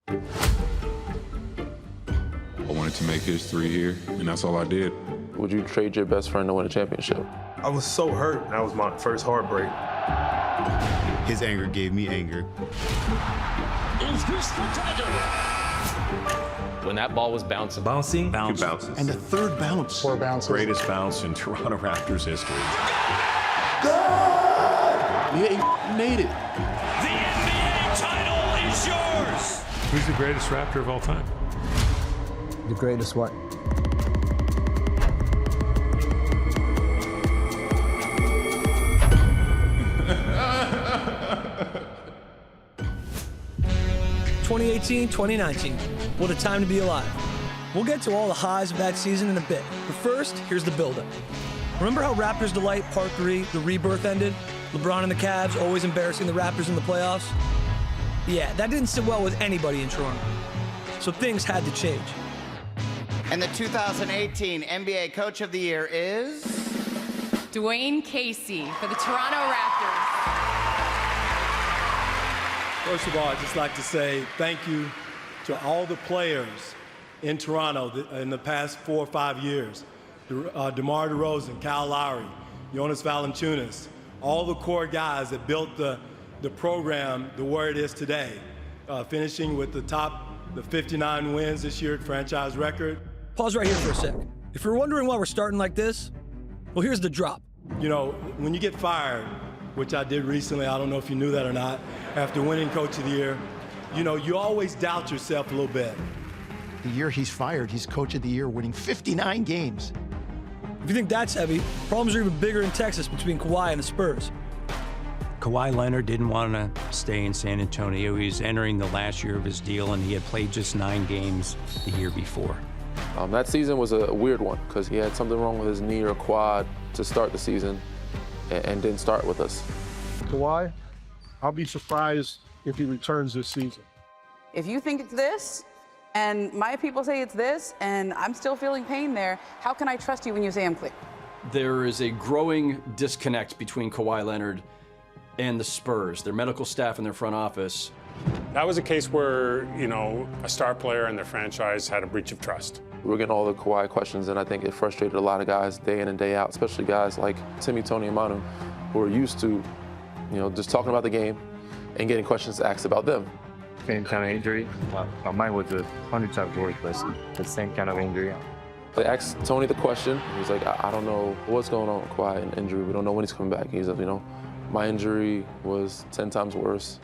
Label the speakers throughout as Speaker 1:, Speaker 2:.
Speaker 1: I wanted to make history here, and that's all I did.
Speaker 2: Would you trade your best friend to win a championship?
Speaker 3: I was so hurt. That was my first heartbreak.
Speaker 4: His anger gave me anger.
Speaker 5: Is this the tiger?
Speaker 6: When that ball was bouncing.
Speaker 7: Bouncing?
Speaker 4: Two bounces.
Speaker 7: And the third bounce.
Speaker 8: 4 bounces.
Speaker 4: Greatest bounce in Toronto Raptors history.
Speaker 7: Yeah, he made it.
Speaker 5: The NBA title is yours.
Speaker 9: Who's the greatest Raptor of all time?
Speaker 8: The greatest what?
Speaker 10: (2018-2019). What a time to be alive. We'll get to all the highs of that season in a bit, but first, here's the build-up. Remember how Raptors Delight Part 3, the rebirth ended? LeBron and the Cavs always embarrassing the Raptors in the playoffs? Yeah, that didn't sit well with anybody in Toronto. So things had to change.
Speaker 11: And the 2018 NBA Coach of the Year is...
Speaker 12: Dwayne Casey for the Toronto Raptors.
Speaker 13: First of all, I'd just like to say thank you to all the players in Toronto in the past 4 or 5 years. DeMar DeRozan, Kyle Lowry, Jonas Valanciunas, all the core guys that built the program to where it is today, finishing with the 59 wins this year, franchise record.
Speaker 10: Pause right here for a sec. If you're wondering why we're starting like this, well, here's the drop.
Speaker 13: You know, when you get fired, which I did recently, I don't know if you knew that or not, after winning Coach of the Year, you know, you always doubt yourself a little bit.
Speaker 7: The year he's fired, he's Coach of the Year, winning 59 games.
Speaker 10: If you think that's heavy, problems are even bigger in Texas between Kawhi and the Spurs.
Speaker 14: Kawhi Leonard didn't want to stay in San Antonio. He was entering the last year of his deal, and he had played just 9 games the year before.
Speaker 2: That season was a weird one because he had something wrong with his knee or quad to start the season and didn't start with us.
Speaker 3: Kawhi, I'll be surprised if he returns this season.
Speaker 12: If you think it's this, and my people say it's this, and I'm still feeling pain there, how can I trust you when you say I'm clear?
Speaker 6: There is a growing disconnect between Kawhi Leonard and the Spurs, their medical staff and their front office.
Speaker 9: That was a case where, you know, a star player and their franchise had a breach of trust.
Speaker 2: We were getting all the Kawhi questions, and I think it frustrated a lot of guys day in and day out, especially guys like Timmy, Tony, and Manu, who are used to, you know, just talking about the game and getting questions asked about them.
Speaker 15: Same kind of injury. Mine was 100 times worse, but the same kind of injury.
Speaker 2: They asked Tony the question. He's like, I don't know what's going on with Kawhi and injury. We don't know when he's coming back. He's like, you know, my injury was 10 times worse,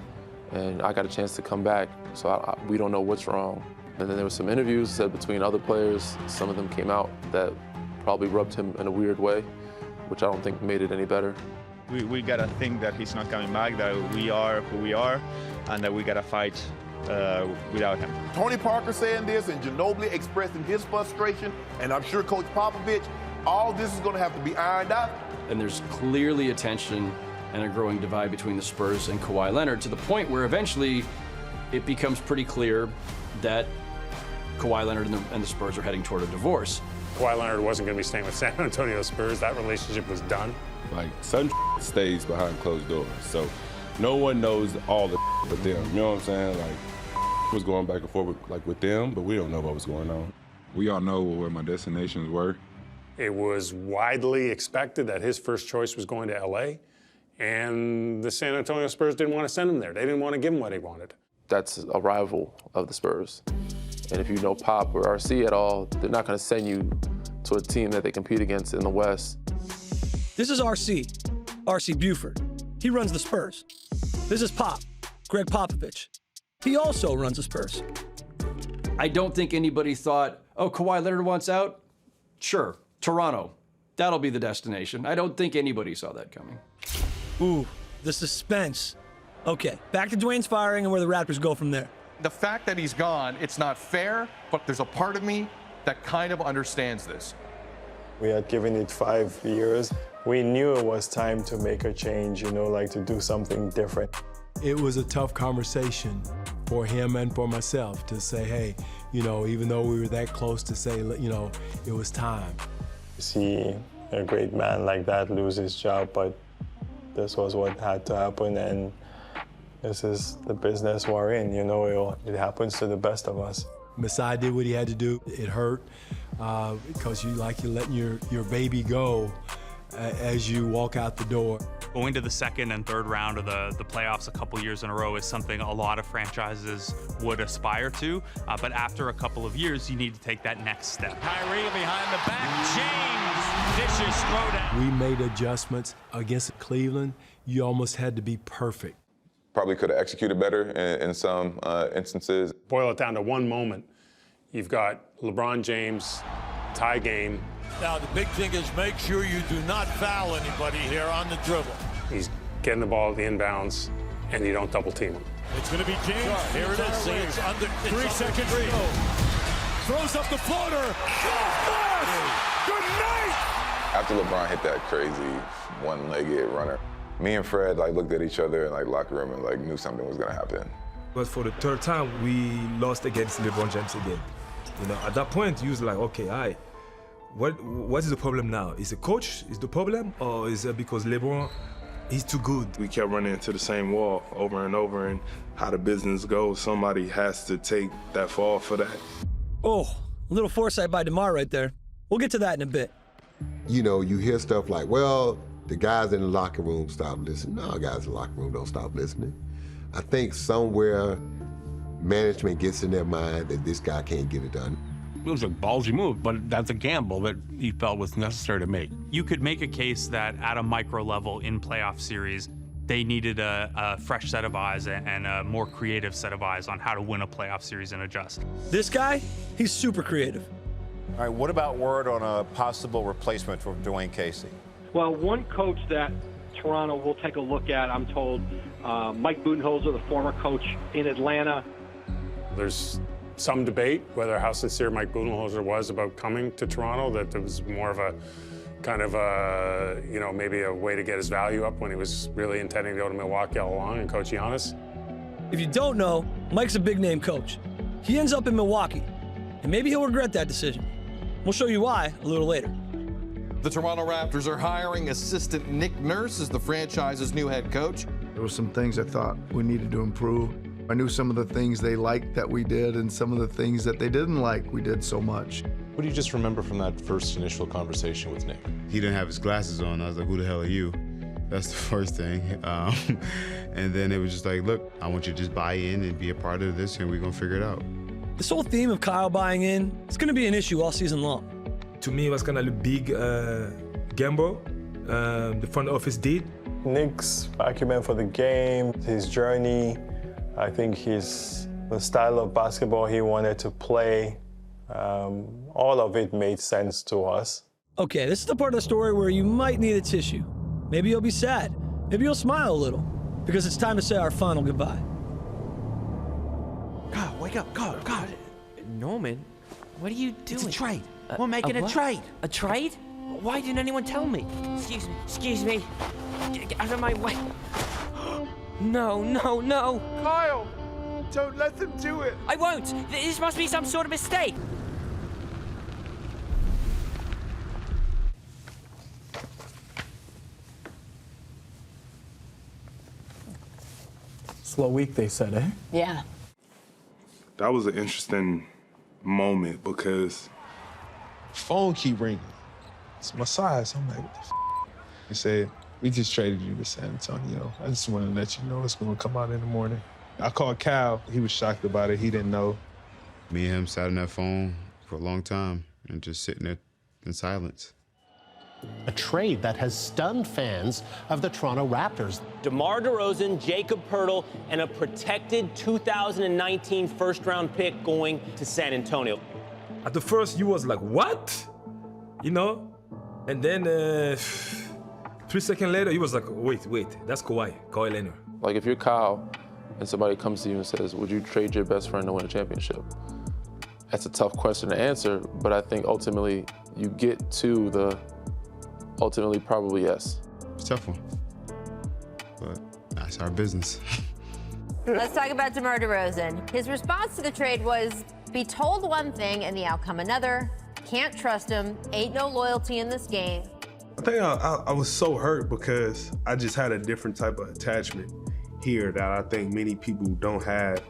Speaker 2: and I got a chance to come back, so we don't know what's wrong. And then there were some interviews said between other players. Some of them came out that probably rubbed him in a weird way, which I don't think made it any better.
Speaker 15: We gotta think that he's not coming back, that we are who we are, and that we gotta fight without him.
Speaker 16: Tony Parker saying this and Ginobili expressing his frustration, and I'm sure Coach Popovich, all this is gonna have to be ironed out.
Speaker 6: And there's clearly a tension and a growing divide between the Spurs and Kawhi Leonard, to the point where eventually it becomes pretty clear that Kawhi Leonard and the Spurs are heading toward a divorce.
Speaker 9: Kawhi Leonard wasn't going to be staying with San Antonio Spurs. That relationship was done.
Speaker 1: Like, some stays behind closed doors, so no one knows all the but them. You know what I'm saying? Like, was going back and forth with them, but we don't know what was going on. We all know where my destinations were.
Speaker 9: It was widely expected that his first choice was going to LA, and the San Antonio Spurs didn't want to send him there. They didn't want to give him what he wanted.
Speaker 2: That's a rival of the Spurs. And if you know Pop or RC at all, they're not going to send you to a team that they compete against in the West.
Speaker 10: This is RC Buford. He runs the Spurs. This is Pop, Greg Popovich. He also runs the Spurs.
Speaker 6: I don't think anybody thought, oh, Kawhi Leonard wants out? Sure, Toronto. That'll be the destination. I don't think anybody saw that coming.
Speaker 10: Ooh, the suspense. Okay, back to Dwayne's firing and where the Raptors go from there.
Speaker 17: The fact that he's gone, it's not fair, but there's a part of me that kind of understands this.
Speaker 3: We had given it 5 years. We knew it was time to make a change, you know, like to do something different.
Speaker 13: It was a tough conversation for him and for myself to say, hey, you know, even though we were that close to say, you know, it was time.
Speaker 3: See a great man like that lose his job, but this was what had to happen, and This is the business we're in, you know, it happens to the best of us.
Speaker 13: Masai did what he had to do. It hurt because you're letting your baby go as you walk out the door.
Speaker 18: Going to the second and third round of the playoffs a couple years in a row is something a lot of franchises would aspire to, but after a couple of years, you need to take that next step.
Speaker 5: Kyrie behind the back, James, vicious throwdown.
Speaker 13: We made adjustments against Cleveland. You almost had to be perfect.
Speaker 1: Probably could have executed better in some instances.
Speaker 9: Boil it down to one moment. You've got LeBron James, tie game.
Speaker 5: Now, the big thing is make sure you do not foul anybody here on the dribble.
Speaker 9: He's getting the ball at the inbounds, and you don't double team him.
Speaker 5: It's going to be James. Here it is. See, it's under 3 seconds to go. Throws up the floater. Good night!
Speaker 1: After LeBron hit that crazy one-legged runner, me and Fred looked at each other in locker room and knew something was gonna happen.
Speaker 19: But for the third time, we lost against LeBron James again. You know, at that point, you was like, okay, all right, what is the problem now? Is the coach is the problem, or is it because LeBron is too good?
Speaker 20: We kept running into the same wall over and over, and how the business goes, somebody has to take that fall for that.
Speaker 10: Oh, a little foresight by DeMar right there. We'll get to that in a bit.
Speaker 21: You know, you hear stuff like, well, the guys in the locker room stop listening. No, guys in the locker room don't stop listening. I think somewhere management gets in their mind that this guy can't get it done.
Speaker 22: It was a ballsy move, but that's a gamble that he felt was necessary to make.
Speaker 18: You could make a case that at a micro level in playoff series, they needed a fresh set of eyes and a more creative set of eyes on how to win a playoff series and adjust.
Speaker 10: This guy, he's super creative.
Speaker 23: All right, what about word on a possible replacement for Dwayne Casey?
Speaker 24: Well, one coach that Toronto will take a look at, I'm told, Mike Budenholzer, the former coach in Atlanta.
Speaker 9: There's some debate whether how sincere Mike Budenholzer was about coming to Toronto, that there was more of a kind of a, you know, maybe a way to get his value up when he was really intending to go to Milwaukee all along and coach Giannis.
Speaker 10: If you don't know, Mike's a big-name coach. He ends up in Milwaukee, and maybe he'll regret that decision. We'll show you why a little later.
Speaker 17: The Toronto Raptors are hiring assistant Nick Nurse as the franchise's new head coach.
Speaker 25: There were some things I thought we needed to improve. I knew some of the things they liked that we did and some of the things that they didn't like we did so much.
Speaker 26: What do you just remember from that first initial conversation with Nick?
Speaker 4: He didn't have his glasses on. I was like, who the hell are you? That's the first thing. And then it was just like, look, I want you to just buy in and be a part of this, and we're going to figure it out.
Speaker 10: This whole theme of Kyle buying in, it's going to be an issue all season long.
Speaker 19: To me, it was kind of a big gamble the front office did.
Speaker 3: Nick's acumen for the game, his journey, I think the style of basketball he wanted to play, all of it made sense to us.
Speaker 10: Okay, this is the part of the story where you might need a tissue. Maybe you'll be sad. Maybe you'll smile a little, because it's time to say our final goodbye.
Speaker 27: God, wake up, God.
Speaker 28: Norman, what are you doing?
Speaker 27: It's a trade. We're making a trade.
Speaker 28: A trade? Why didn't anyone tell me? Excuse me. Get out of my way. No.
Speaker 25: Kyle, don't let them do it.
Speaker 28: I won't. This must be some sort of mistake.
Speaker 3: Slow week, they said, eh?
Speaker 12: Yeah.
Speaker 20: That was an interesting moment because
Speaker 19: Phone keep ringing. It's my size. I'm like, what the f? He said, we just traded you to San Antonio. I just want to let you know it's going to come out in the morning. I called Cal. He was shocked about it. He didn't know.
Speaker 4: Me and him sat on that phone for a long time and just sitting there in silence.
Speaker 29: A trade that has stunned fans of the Toronto Raptors.
Speaker 30: DeMar DeRozan, Jacob Poeltl, and a protected 2019 first-round pick going to San Antonio.
Speaker 19: At the first, you was like, what? You know? And then 3 seconds later, he was like, wait, that's Kawhi Leonard.
Speaker 2: Like if you're Kyle and somebody comes to you and says, would you trade your best friend to win a championship? That's a tough question to answer, but I think ultimately you get to the ultimately probably yes.
Speaker 4: It's a tough one, but that's our business.
Speaker 31: Let's talk about DeMar DeRozan. His response to the trade was, be told one thing and the outcome another. Can't trust him. Ain't no loyalty in this game.
Speaker 20: I think I was so hurt because I just had a different type of attachment. here that I think many people don't have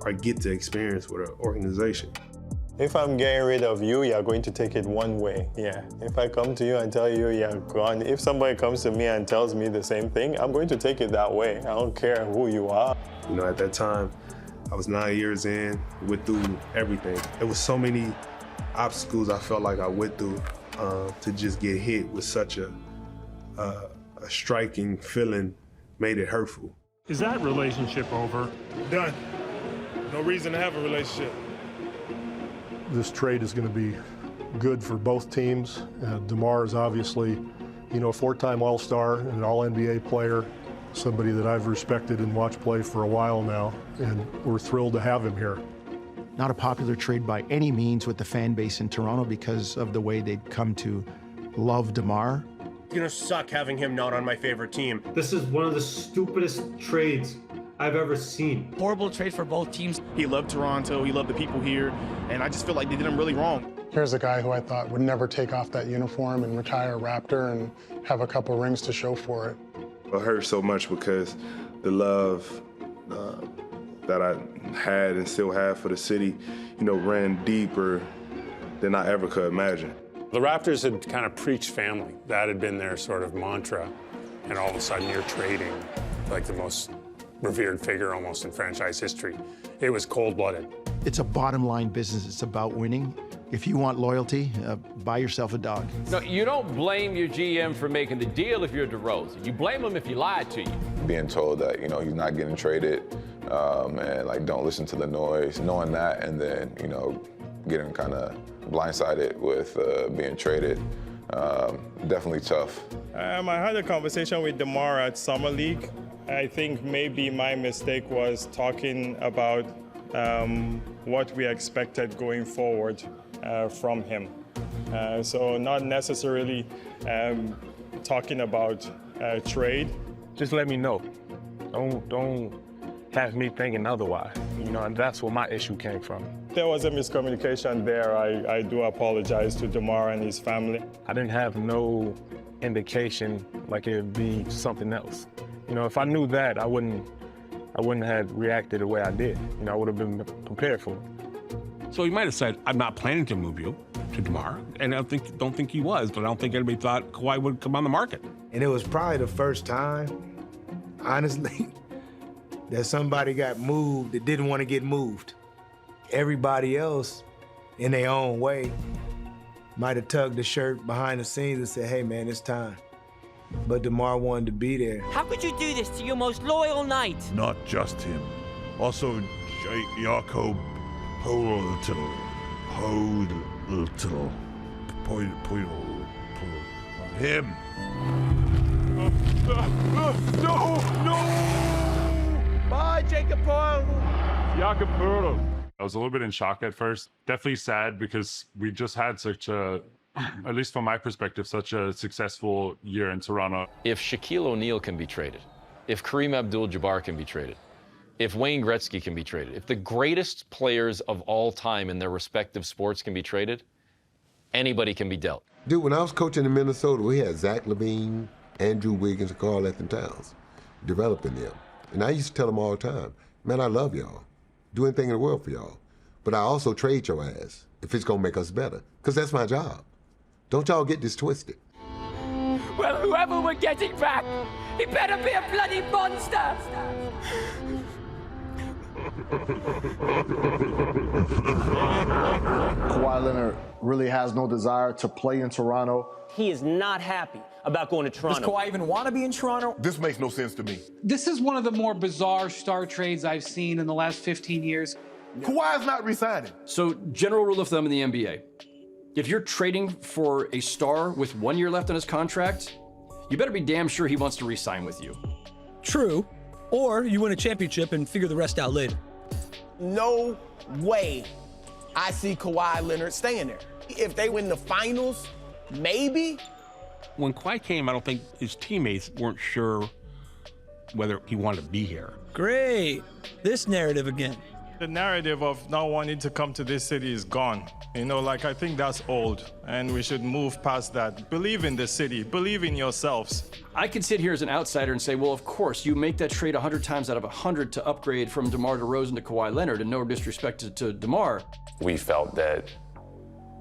Speaker 20: or get to experience with an organization.
Speaker 3: If I'm getting rid of you, you're going to take it one way, yeah. If I come to you and tell you you're gone, if somebody comes to me and tells me the same thing, I'm going to take it that way. I don't care who you are.
Speaker 20: You know, at that time, I was 9 years in, went through everything. There was so many obstacles I felt like I went through to just get hit with such a striking feeling made it hurtful.
Speaker 1: Is that relationship over?
Speaker 20: Done. No reason to have a relationship.
Speaker 1: This trade is going to be good for both teams. DeMar is obviously, you know, a four-time All-Star and an All-NBA player, somebody that I've respected and watched play for a while now, and we're thrilled to have him here.
Speaker 5: Not a popular trade by any means with the fan base in Toronto because of the way they'd come to love DeMar.
Speaker 6: It's gonna suck having him not on my favorite team.
Speaker 7: This is one of the stupidest trades I've ever seen.
Speaker 10: Horrible trade for both teams.
Speaker 8: He loved Toronto, he loved the people here, and I just feel like they did him really wrong.
Speaker 11: Here's a guy who I thought would never take off that uniform and retire a Raptor and have a couple rings to show for it.
Speaker 20: It hurt so much because the love that I had and still have for the city, you know, ran deeper than I ever could imagine.
Speaker 9: The Raptors had kind of preached family. That had been their sort of mantra. And all of a sudden you're trading like the most revered figure almost in franchise history. It was cold-blooded.
Speaker 5: It's a bottom line business. It's about winning. If you want loyalty, buy yourself a dog.
Speaker 11: No, you don't blame your GM for making the deal if you're DeRozan. You blame him if he lied to you.
Speaker 2: Being told that, you know, he's not getting traded and, like, don't listen to the noise, knowing that, and then, you know, getting kind of blindsided with being traded, definitely tough.
Speaker 3: I had a conversation with DeMar at Summer League. I think maybe my mistake was talking about what we expected going forward from him. So not necessarily talking about trade.
Speaker 13: Just let me know. Don't have me thinking otherwise. You know, and that's where my issue came from.
Speaker 3: There was a miscommunication there. I do apologize to DeMar and his family.
Speaker 13: I didn't have no indication like it would be something else. You know, if I knew that, I wouldn't have reacted the way I did. You know, I would have been prepared for it.
Speaker 22: So he might have said, I'm not planning to move you to DeMar, and I don't think he was, but I don't think anybody thought Kawhi would come on the market.
Speaker 14: And it was probably the first time, honestly, that somebody got moved that didn't want to get moved. Everybody else, in their own way, might have tugged the shirt behind the scenes and said, hey man, it's time. But DeMar wanted to be there.
Speaker 28: How could you do this to your most loyal knight?
Speaker 15: Not just him. Also, Jakob Poeltl. Him.
Speaker 6: No! Bye, Jakob Poeltl.
Speaker 16: Jakob Poeltl. I was a little bit in shock at first. Definitely sad because we just had such a, at least from my perspective, such a successful year in Toronto.
Speaker 11: If Shaquille O'Neal can be traded, if Kareem Abdul-Jabbar can be traded, if Wayne Gretzky can be traded, if the greatest players of all time in their respective sports can be traded, anybody can be dealt.
Speaker 21: Dude, when I was coaching in Minnesota, we had Zach LaVine, Andrew Wiggins, and Karl Anthony Towns developing them. And I used to tell them all the time, man, I love y'all. Do anything in the world for y'all. But I also trade your ass if it's gonna make us better, because that's my job. Don't y'all get this twisted.
Speaker 28: Well, whoever we're getting back, he better be a bloody monster!
Speaker 32: Kawhi Leonard really has no desire to play in Toronto.
Speaker 30: He is not happy about going to Toronto.
Speaker 33: Does Kawhi even want to be in Toronto?
Speaker 15: This makes no sense to me.
Speaker 34: This is one of the more bizarre star trades I've seen in the last 15 years.
Speaker 15: Kawhi's not resigning.
Speaker 35: So, general rule of thumb in the NBA, if you're trading for a star with 1 year left on his contract, you better be damn sure he wants to re-sign with you.
Speaker 10: True. Or you win a championship and figure the rest out later.
Speaker 6: No way I see Kawhi Leonard staying there. If they win the finals, maybe.
Speaker 22: When Kawhi came, I don't think his teammates weren't sure whether he wanted to be here.
Speaker 10: Great. This narrative again.
Speaker 3: The narrative of not wanting to come to this city is gone. You know, like, I think that's old, and we should move past that. Believe in the city, believe in yourselves.
Speaker 35: I could sit here as an outsider and say, well, of course, you make that trade 100 times out of 100 to upgrade from DeMar DeRozan to Kawhi Leonard, and no disrespect to DeMar.
Speaker 1: We felt that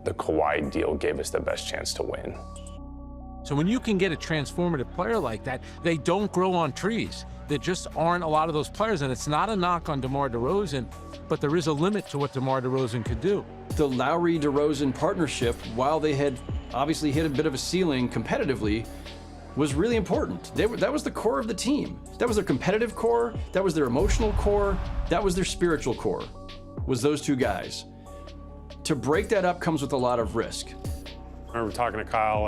Speaker 1: the Kawhi deal gave us the best chance to win.
Speaker 4: So when you can get a transformative player like that, they don't grow on trees. There just aren't a lot of those players, and it's not a knock on DeMar DeRozan, but there is a limit to what DeMar DeRozan could do.
Speaker 35: The Lowry-DeRozan partnership, while they had obviously hit a bit of a ceiling competitively, was really important. That was the core of the team. That was their competitive core, that was their emotional core, that was their spiritual core, was those two guys. To break that up comes with a lot of risk.
Speaker 9: I remember talking to Kyle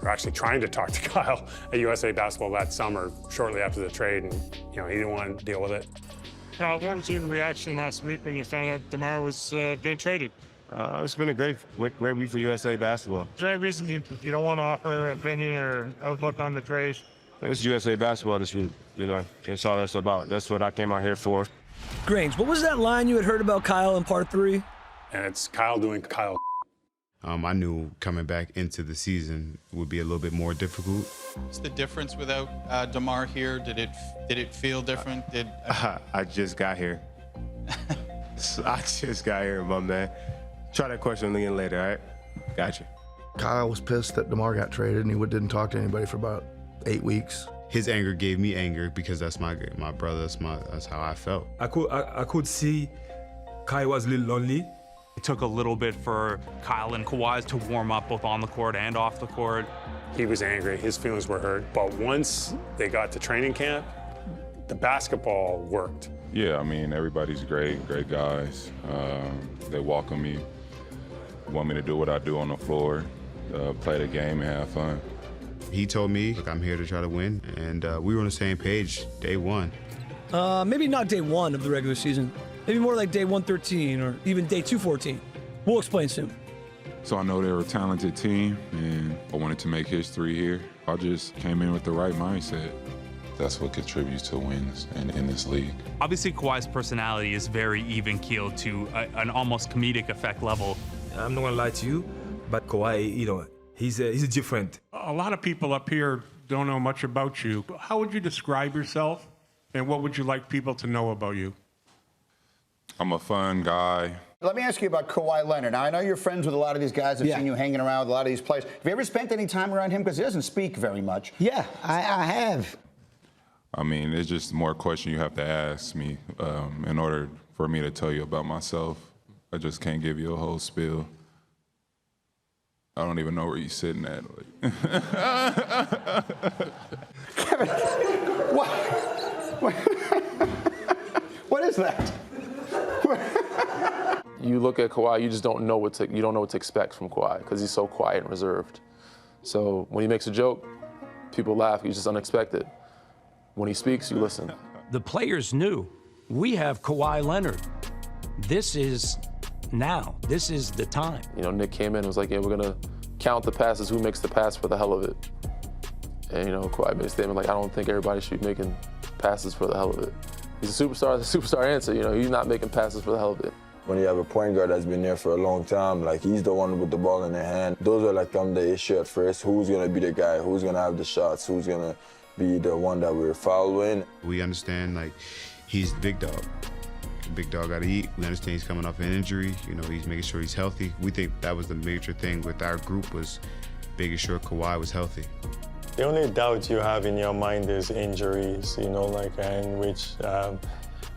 Speaker 9: we're actually trying to talk to Kyle at USA Basketball that summer, shortly after the trade, and he didn't want to deal with it.
Speaker 7: What was your reaction last week when you found out DeMar was being traded?
Speaker 13: It's been a great week for USA Basketball.
Speaker 7: Is there any reason you don't want to offer an opinion or outlook on the trade?
Speaker 13: It's USA Basketball this week, it's all that's about. That's what I came out here for.
Speaker 10: Grange, what was that line you had heard about Kyle in part 3?
Speaker 9: And it's Kyle doing Kyle.
Speaker 12: I knew coming back into the season would be a little bit more difficult.
Speaker 17: What's the difference without DeMar here? Did it feel different?
Speaker 13: I just got here. I just got here, my man. Try that question again later, all right? Gotcha.
Speaker 14: Kyle was pissed that DeMar got traded, and he didn't talk to anybody for about 8 weeks.
Speaker 12: His anger gave me anger because that's my brother. That's how I felt.
Speaker 18: I could see Kyle was a little lonely. It took a little bit for Kyle and Kawhi to warm up both on the court and off the court.
Speaker 9: He was angry, his feelings were hurt, but once they got to training camp, the basketball worked.
Speaker 19: Yeah, I mean, everybody's great guys. They welcome me, want me to do what I do on the floor, play the game and have fun.
Speaker 12: He told me, look, I'm here to try to win, and we were on the same page day one.
Speaker 10: Maybe not day 1 of the regular season. Maybe more like day 113 or even day 214. We'll explain soon.
Speaker 19: So I know they're a talented team, and I wanted to make history here. I just came in with the right mindset. That's what contributes to wins in this league.
Speaker 18: Obviously, Kawhi's personality is very even-keeled to an almost comedic effect level. I'm not gonna lie to you, but Kawhi, he's different.
Speaker 22: A lot of people up here don't know much about you. How would you describe yourself, and what would you like people to know about you?
Speaker 19: I'm a fun guy.
Speaker 18: Let me ask you about Kawhi Leonard. Now, I know you're friends with a lot of these guys. I've seen you hanging around with a lot of these players. Have you ever spent any time around him? Because he doesn't speak very much.
Speaker 14: Yeah, I have.
Speaker 19: I mean, it's just more question you have to ask me in order for me to tell you about myself. I just can't give you a whole spiel. I don't even know where you're sitting at.
Speaker 18: Kevin, what is that?
Speaker 2: You look at Kawhi, you just don't know what to expect from Kawhi because he's so quiet and reserved. So when he makes a joke, people laugh. He's just unexpected. When he speaks, you listen.
Speaker 4: The players knew we have Kawhi Leonard. This is now. This is the time.
Speaker 2: Nick came in and was like, yeah, we're gonna count the passes, who makes the pass for the hell of it. And Kawhi made a statement like, I don't think everybody should be making passes for the hell of it. He's a superstar. The superstar answer. He's not making passes for the hell of it.
Speaker 23: When you have a point guard that's been there for a long time, like he's the one with the ball in their hand. Those are like the issue at first. Who's gonna be the guy? Who's gonna have the shots? Who's gonna be the one that we're following?
Speaker 12: We understand he's the big dog. Big dog gotta eat. We understand he's coming off an injury. He's making sure he's healthy. We think that was the major thing with our group was making sure Kawhi was healthy.
Speaker 3: The only doubt you have in your mind is injuries, in which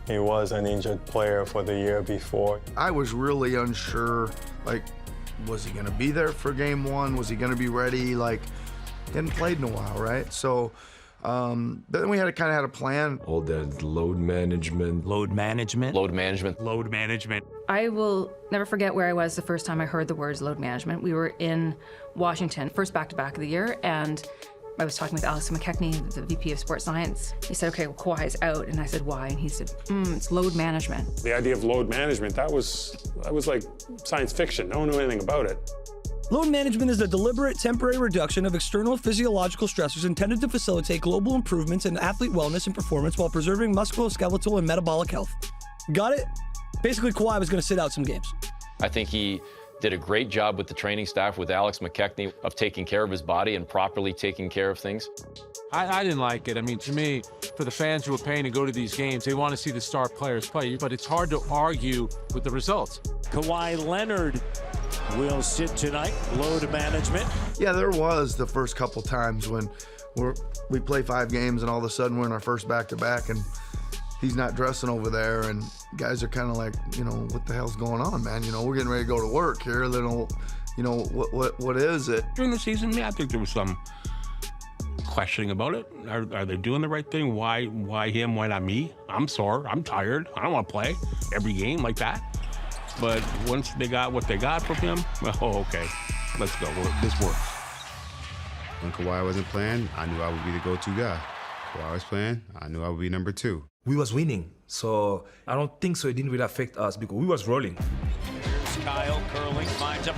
Speaker 3: he was an injured player for the year before.
Speaker 14: I was really unsure, was he gonna be there for game 1? Was he gonna be ready? He hadn't played in a while, right? So then we had a plan.
Speaker 18: All that load management.
Speaker 24: I will never forget where I was the first time I heard the words load management. We were in Washington, first back-to-back of the year, and I was talking with Alex McKechnie, the VP of Sports Science. He said, okay, well, Kawhi's out. And I said, why? And he said, it's load management.
Speaker 9: The idea of load management, that was like science fiction. No one knew anything about it.
Speaker 10: Load management is the deliberate temporary reduction of external physiological stressors intended to facilitate global improvements in athlete wellness and performance while preserving musculoskeletal and metabolic health. Got it? Basically, Kawhi was going to sit out some games.
Speaker 5: I think he did a great job with the training staff, with Alex McKechnie, of taking care of his body and properly taking care of things.
Speaker 4: I didn't like it. I mean, to me, for the fans who are paying to go to these games, they want to see the star players play, but it's hard to argue with the results.
Speaker 8: Kawhi Leonard will sit tonight, load management.
Speaker 11: Yeah, there was the first couple times when we play 5 games and all of a sudden we're in our first back-to-back and he's not dressing over there, and guys are kind of like, you know, what the hell's going on, man? You know, we're getting ready to go to work here. You know, what is it?
Speaker 22: During the season, yeah, I think there was some questioning about it. Are they doing the right thing? Why him? Why not me? I'm sore. I'm tired. I don't want to play every game like that. But once they got what they got from him, oh, okay, let's go. This works.
Speaker 12: When Kawhi wasn't playing, I knew I would be the go-to guy. Kawhi was playing, I knew I would be number 2.
Speaker 18: We was winning, so I don't think so. It didn't really affect us because we was rolling.
Speaker 8: Here's Kyle curling, finds a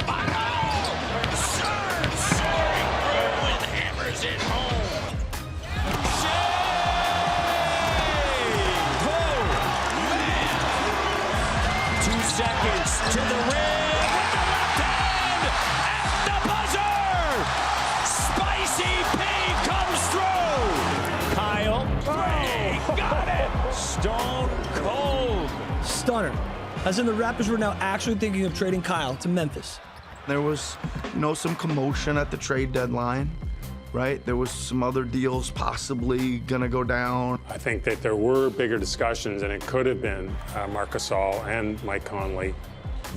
Speaker 8: serves, and hammers it home. Oh, man. 2 seconds to the rim with the left hand at the buzzer. Spicy P comes through. Kyle, got it. Stone cold.
Speaker 10: Stunner. As in, the Raptors were now actually thinking of trading Kyle to Memphis.
Speaker 11: There was, you know, some commotion at the trade deadline, right? There was some other deals possibly gonna go down.
Speaker 9: I think that there were bigger discussions, and it could have been Marc Gasol and Mike Conley.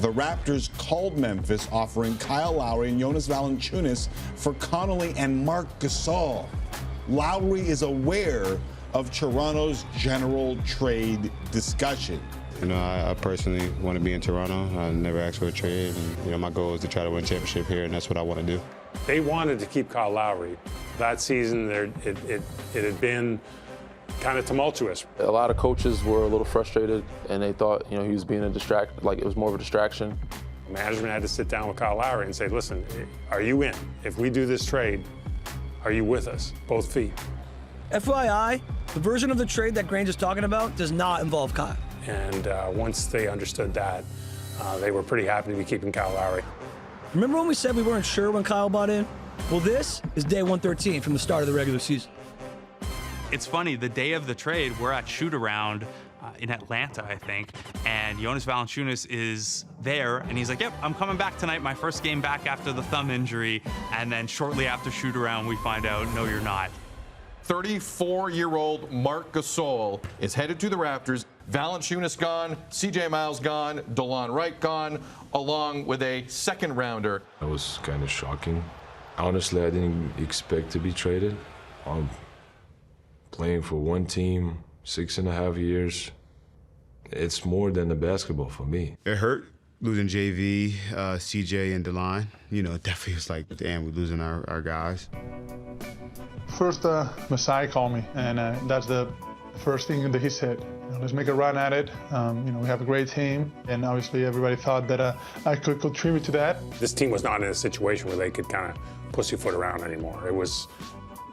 Speaker 16: The Raptors called Memphis, offering Kyle Lowry and Jonas Valanciunas for Connolly and Marc Gasol. Lowry is aware of Toronto's general trade discussion.
Speaker 12: You know, I personally want to be in Toronto. I never asked for a trade, and you know, my goal is to try to win a championship here, and that's what I want to do.
Speaker 9: They wanted to keep Kyle Lowry. That season, it had been kind of tumultuous.
Speaker 2: A lot of coaches were a little frustrated, and they thought, you know, he was being like it was more of a distraction.
Speaker 9: Management had to sit down with Kyle Lowry and say, listen, are you in? If we do this trade, are you with us, both feet?
Speaker 10: FYI, the version of the trade that Granger's talking about does not involve Kyle.
Speaker 9: And once they understood that, they were pretty happy to be keeping Kyle Lowry.
Speaker 10: Remember when we said we weren't sure when Kyle bought in? Well, this is day 113 from the start of the regular season.
Speaker 18: It's funny, the day of the trade, we're at shoot-around in Atlanta, I think, and Jonas Valanciunas is there, and he's like, yep, I'm coming back tonight, my first game back after the thumb injury, and then shortly after shoot-around, we find out, no, you're not.
Speaker 20: 34-year-old Marc Gasol is headed to the Raptors. Valanciunas gone, C.J. Miles gone, DeLon Wright gone, along with a second-rounder.
Speaker 21: That was kind of shocking. Honestly, I didn't expect to be traded. I'm playing for one team, 6.5 years. It's more than the basketball for me.
Speaker 12: It hurt losing JV, CJ, and DeLon. You know, it definitely was like, damn, we're losing our guys.
Speaker 25: First, Masai called me, and that's the first thing that he said. You know, let's make a run at it. You know, we have a great team, and obviously everybody thought that I could contribute to that.
Speaker 9: This team was not in a situation where they could kind of pussyfoot around anymore.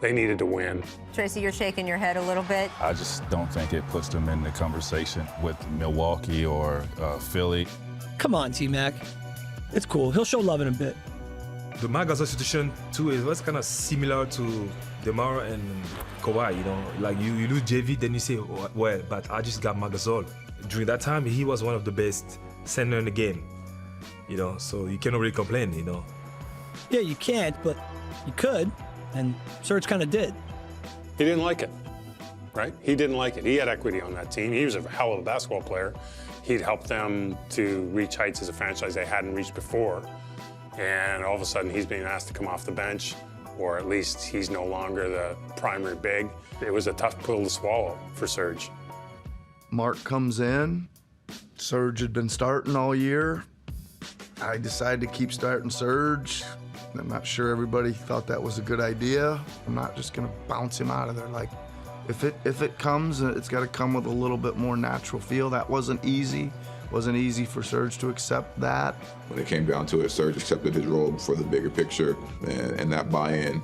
Speaker 9: They needed to win.
Speaker 26: Tracy, you're shaking your head a little bit.
Speaker 27: I just don't think it puts them in the conversation with Milwaukee or Philly.
Speaker 10: Come on, T-Mac. It's cool. He'll show love in a bit.
Speaker 18: The Marc Gasol situation, too, was kind of similar to DeMar and Kawhi, you know? Like, you lose JV, then you say, well, but I just got Marc Gasol. During that time, he was one of the best center in the game, you know? So you cannot really complain, you know?
Speaker 10: Yeah, you can't, but you could, and Serge kind of did.
Speaker 9: He didn't like it, right? He didn't like it. He had equity on that team. He was a hell of a basketball player. He'd helped them to reach heights as a franchise they hadn't reached before. And all of a sudden, he's being asked to come off the bench, or at least he's no longer the primary big. It was a tough pill to swallow for Serge.
Speaker 11: Mark comes in. Serge had been starting all year. I decided to keep starting Serge. I'm not sure everybody thought that was a good idea. I'm not just gonna bounce him out of there. Like, if it comes, it's gotta come with a little bit more natural feel. That wasn't easy. Wasn't easy for Serge to accept that.
Speaker 28: When it came down to it, Serge accepted his role for the bigger picture, and that buy-in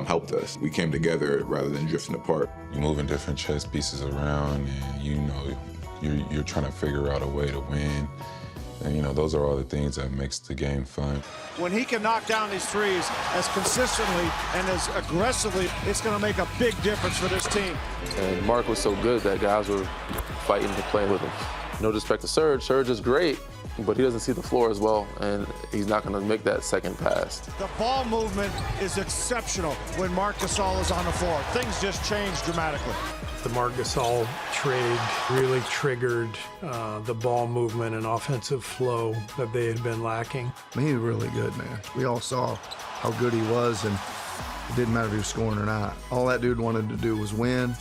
Speaker 28: helped us. We came together rather than drifting apart.
Speaker 19: You're moving different chess pieces around, and you know, you're trying to figure out a way to win. And, you know, those are all the things that makes the game fun.
Speaker 1: When he can knock down these threes as consistently and as aggressively, it's going to make a big difference for this team.
Speaker 2: And Mark was so good that guys were fighting to play with him. No disrespect to Serge. Serge is great, but he doesn't see the floor as well, and he's not going to make that second pass.
Speaker 1: The ball movement is exceptional when Marc Gasol is on the floor. Things just change dramatically.
Speaker 3: The Marc Gasol trade really triggered the ball movement and offensive flow that they had been lacking.
Speaker 11: He's really good, man. We all saw how good he was, and it didn't matter if he was scoring or not. All that dude wanted to do was win.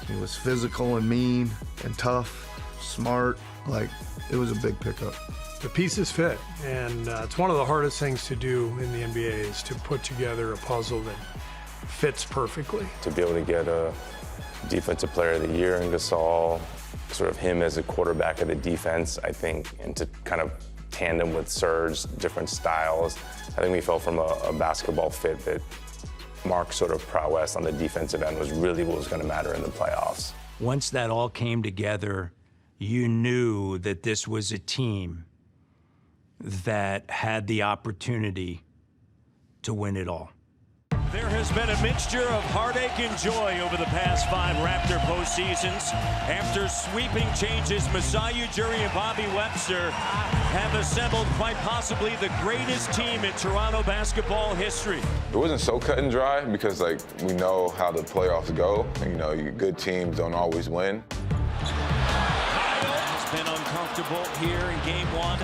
Speaker 11: He was physical and mean and tough, smart. Like, it was a big pickup.
Speaker 3: The pieces fit, and it's one of the hardest things to do in the NBA is to put together a puzzle that fits perfectly.
Speaker 6: To be able to get a Defensive Player of the Year in Gasol, sort of him as a quarterback of the defense, I think, and to kind of tandem with Serge, different styles. I think we felt from a basketball fit that Mark's sort of prowess on the defensive end was really what was going to matter in the playoffs.
Speaker 7: Once that all came together, you knew that this was a team that had the opportunity to win it all.
Speaker 8: There has been a mixture of heartache and joy over the past 5 Raptor postseasons. After sweeping changes, Masai Ujiri and Bobby Webster have assembled quite possibly the greatest team in Toronto basketball history.
Speaker 28: It wasn't so cut and dry because, like, we know how the playoffs go. You know, good teams don't always win.
Speaker 8: Kyle has been uncomfortable here in Game 1.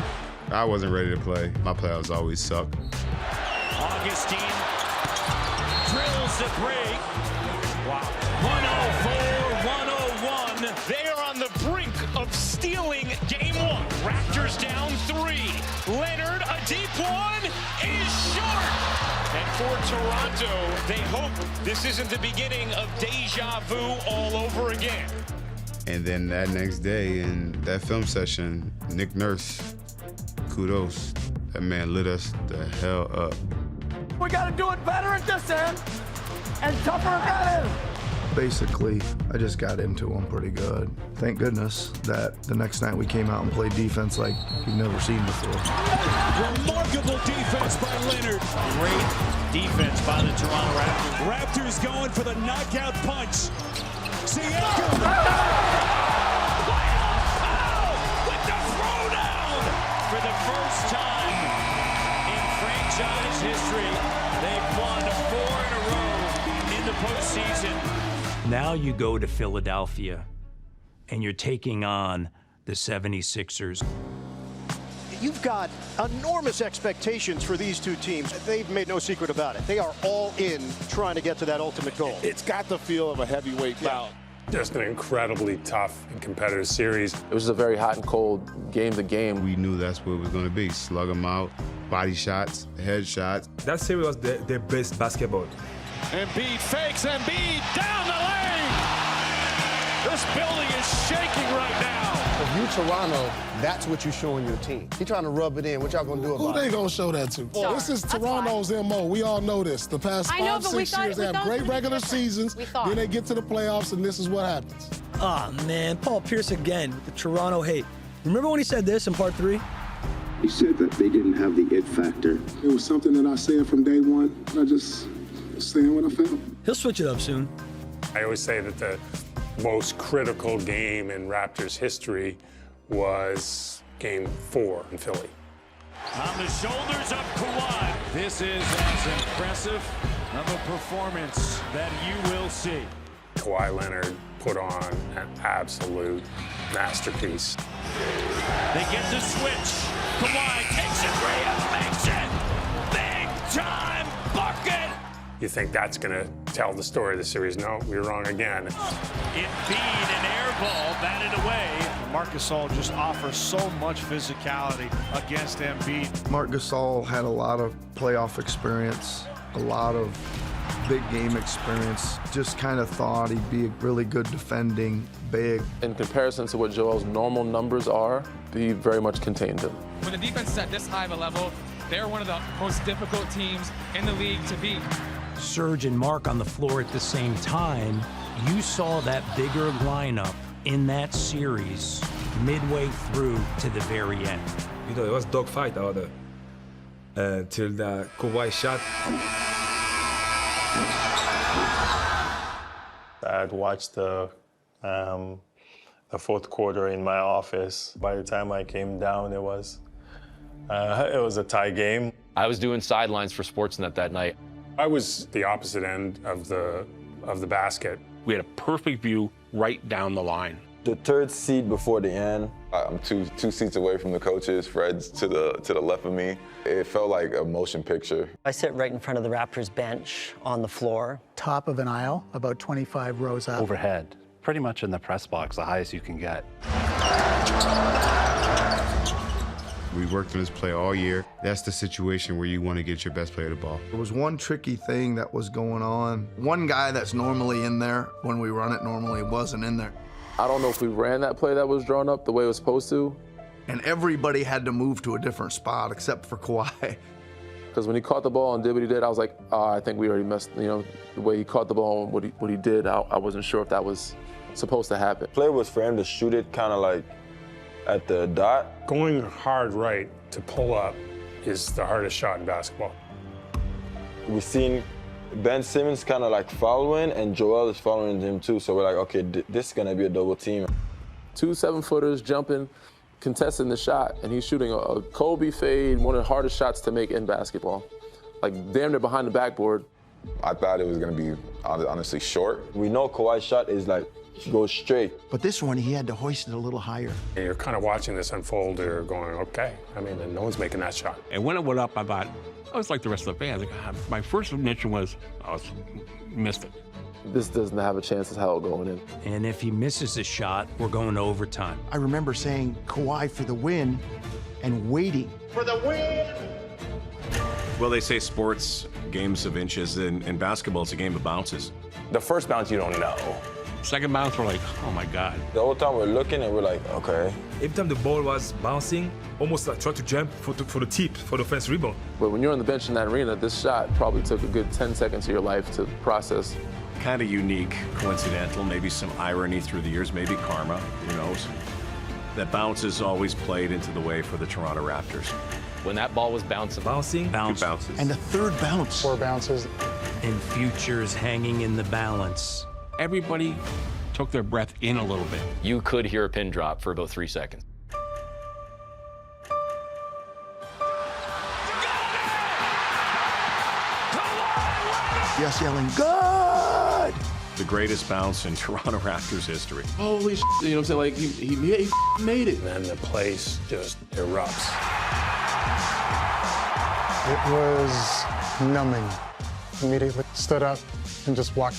Speaker 12: I wasn't ready to play. My playoffs always suck.
Speaker 8: Augustine drills the break. Wow. 104-101.
Speaker 13: They are on the brink of stealing Game 1. Raptors down 3. Leonard, a deep one, is short. And for Toronto, they hope this isn't the beginning of deja vu all over again.
Speaker 12: And then that next day in that film session, Nick Nurse, kudos. That man lit us the hell up.
Speaker 1: We got to do it better at this end and tougher at that end.
Speaker 11: Basically, I just got into him pretty good. Thank goodness that the next night we came out and played defense like you've never seen before.
Speaker 8: Remarkable defense by Leonard. Great defense by the Toronto Raptors.
Speaker 13: Raptors going for the knockout punch. Siakam.
Speaker 8: With the throwdown. For the first time in franchise history, they've won 4 in a row in the postseason.
Speaker 7: Now you go to Philadelphia, and you're taking on the 76ers.
Speaker 1: You've got enormous expectations for these two teams. They've made no secret about it. They are all in trying to get to that ultimate goal.
Speaker 16: It's got the feel of a heavyweight bout.
Speaker 9: Just an incredibly tough and competitive series.
Speaker 2: It was just a very hot and cold game to game.
Speaker 12: We knew that's what it was going to be. Slug them out, body shots, head shots.
Speaker 18: That series was their best basketball.
Speaker 13: Embiid fakes, Embiid down the lane. This building is shaking right now.
Speaker 1: If you Toronto, that's what you're showing your team. He's trying to rub it in. What y'all gonna do about it?
Speaker 15: Who they gonna show that to?
Speaker 1: Well,
Speaker 15: this is Toronto's MO. We all know this. The past 5-6 years, they have great regular seasons. Then they get to the playoffs, and this is what happens.
Speaker 10: Ah, man, Paul Pierce again with the Toronto hate. Remember when he said this in part 3?
Speaker 15: He said that they didn't have the it factor. It was something that I said from day one. I just saying what I felt.
Speaker 10: He'll switch it up soon.
Speaker 9: I always say that the most critical game in Raptors history was Game 4 in Philly.
Speaker 8: On the shoulders of Kawhi. This is as impressive of a performance that you will see.
Speaker 9: Kawhi Leonard put on an absolute masterpiece.
Speaker 8: They get the switch. Kawhi takes a 3 and makes it. Big time bucket.
Speaker 9: You think that's going to tell the story of the series? No, we were wrong again.
Speaker 8: Embiid, an air ball, batted away.
Speaker 1: Marc Gasol just offers so much physicality against Embiid.
Speaker 11: Marc Gasol had a lot of playoff experience, a lot of big game experience. Just kind of thought he'd be really good defending, big.
Speaker 2: In comparison to what Joel's normal numbers are, he very much contained him.
Speaker 17: When the defense is at this high of a level, they're one of the most difficult teams in the league to beat.
Speaker 7: Serge and Mark on the floor at the same time, you saw that bigger lineup in that series midway through to the very end.
Speaker 18: You know, it was dogfight out there till the Kawhi shot.
Speaker 4: I'd watched the fourth quarter in my office. By the time I came down, it was a tie game.
Speaker 5: I was doing sidelines for Sportsnet that night.
Speaker 9: I was the opposite end of the basket.
Speaker 14: We had a perfect view right down the line.
Speaker 28: The third seat before the end. I'm two seats away from the coaches. Fred's to the left of me. It felt like a motion picture.
Speaker 20: I sit right in front of the Raptors bench on the floor.
Speaker 21: Top of an aisle, about 25 rows up.
Speaker 22: Overhead, pretty much in the press box, the highest you can get.
Speaker 12: We worked on this play all year. That's the situation where you want to get your best player the ball.
Speaker 11: There was one tricky thing that was going on. One guy that's normally in there, when we run it, normally wasn't in there.
Speaker 2: I don't know if we ran that play that was drawn up the way it was supposed to.
Speaker 11: And everybody had to move to a different spot except for Kawhi.
Speaker 2: Because when he caught the ball and did what he did, I was like, I think we already messed, the way he caught the ball and what he did, I wasn't sure if that was supposed to happen.
Speaker 28: The play was for him to shoot it kind of like at the dot.
Speaker 9: Going hard right to pull up is the hardest shot in basketball.
Speaker 28: We've seen Ben Simmons kind of like following, and Joel is following him too. So we're like, okay, this is gonna be a double team.
Speaker 2: 2 7-footers jumping, contesting the shot, and he's shooting a Kobe fade, one of the hardest shots to make in basketball. Like damn near behind the backboard.
Speaker 28: I thought it was gonna be honestly short. We know Kawhi's shot is like, goes straight.
Speaker 21: But this one, he had to hoist it a little higher.
Speaker 9: And you're kind of watching this unfold, you're going, okay. I mean, and no one's making that shot.
Speaker 14: And when it went up, I thought, I was like the rest of the fans. My first initial was, missed it.
Speaker 2: This doesn't have a chance of hell going in.
Speaker 7: And if he misses a shot, we're going to overtime.
Speaker 21: I remember saying Kawhi for the win and waiting.
Speaker 23: For the win!
Speaker 24: Well, they say sports, games of inches. In basketball, it's a game of bounces.
Speaker 6: The first bounce, you don't know.
Speaker 14: Second bounce, we're like, oh my God.
Speaker 28: The whole time we're looking and we're like, okay.
Speaker 18: Every time the ball was bouncing, almost like trying to jump for the tip, for the offense rebound.
Speaker 2: But when you're on the bench in that arena, this shot probably took a good 10 seconds of your life to process.
Speaker 24: Kind of unique, coincidental, maybe some irony through the years, maybe karma, who knows. That bounce has always played into the way for the Toronto Raptors.
Speaker 5: When that ball was bouncing.
Speaker 18: Bouncing.
Speaker 24: Two bounces.
Speaker 21: And the third bounce.
Speaker 25: 4 bounces.
Speaker 7: And futures hanging in the balance.
Speaker 14: Everybody took their breath in a little bit.
Speaker 5: You could hear a pin drop for about 3 seconds.
Speaker 21: Yes, yelling, good!
Speaker 24: The greatest bounce in Toronto Raptors history.
Speaker 2: Holy shit, you know what I'm saying? Like, he made it.
Speaker 9: And then the place just erupts.
Speaker 25: It was numbing. Immediately stood up and just walked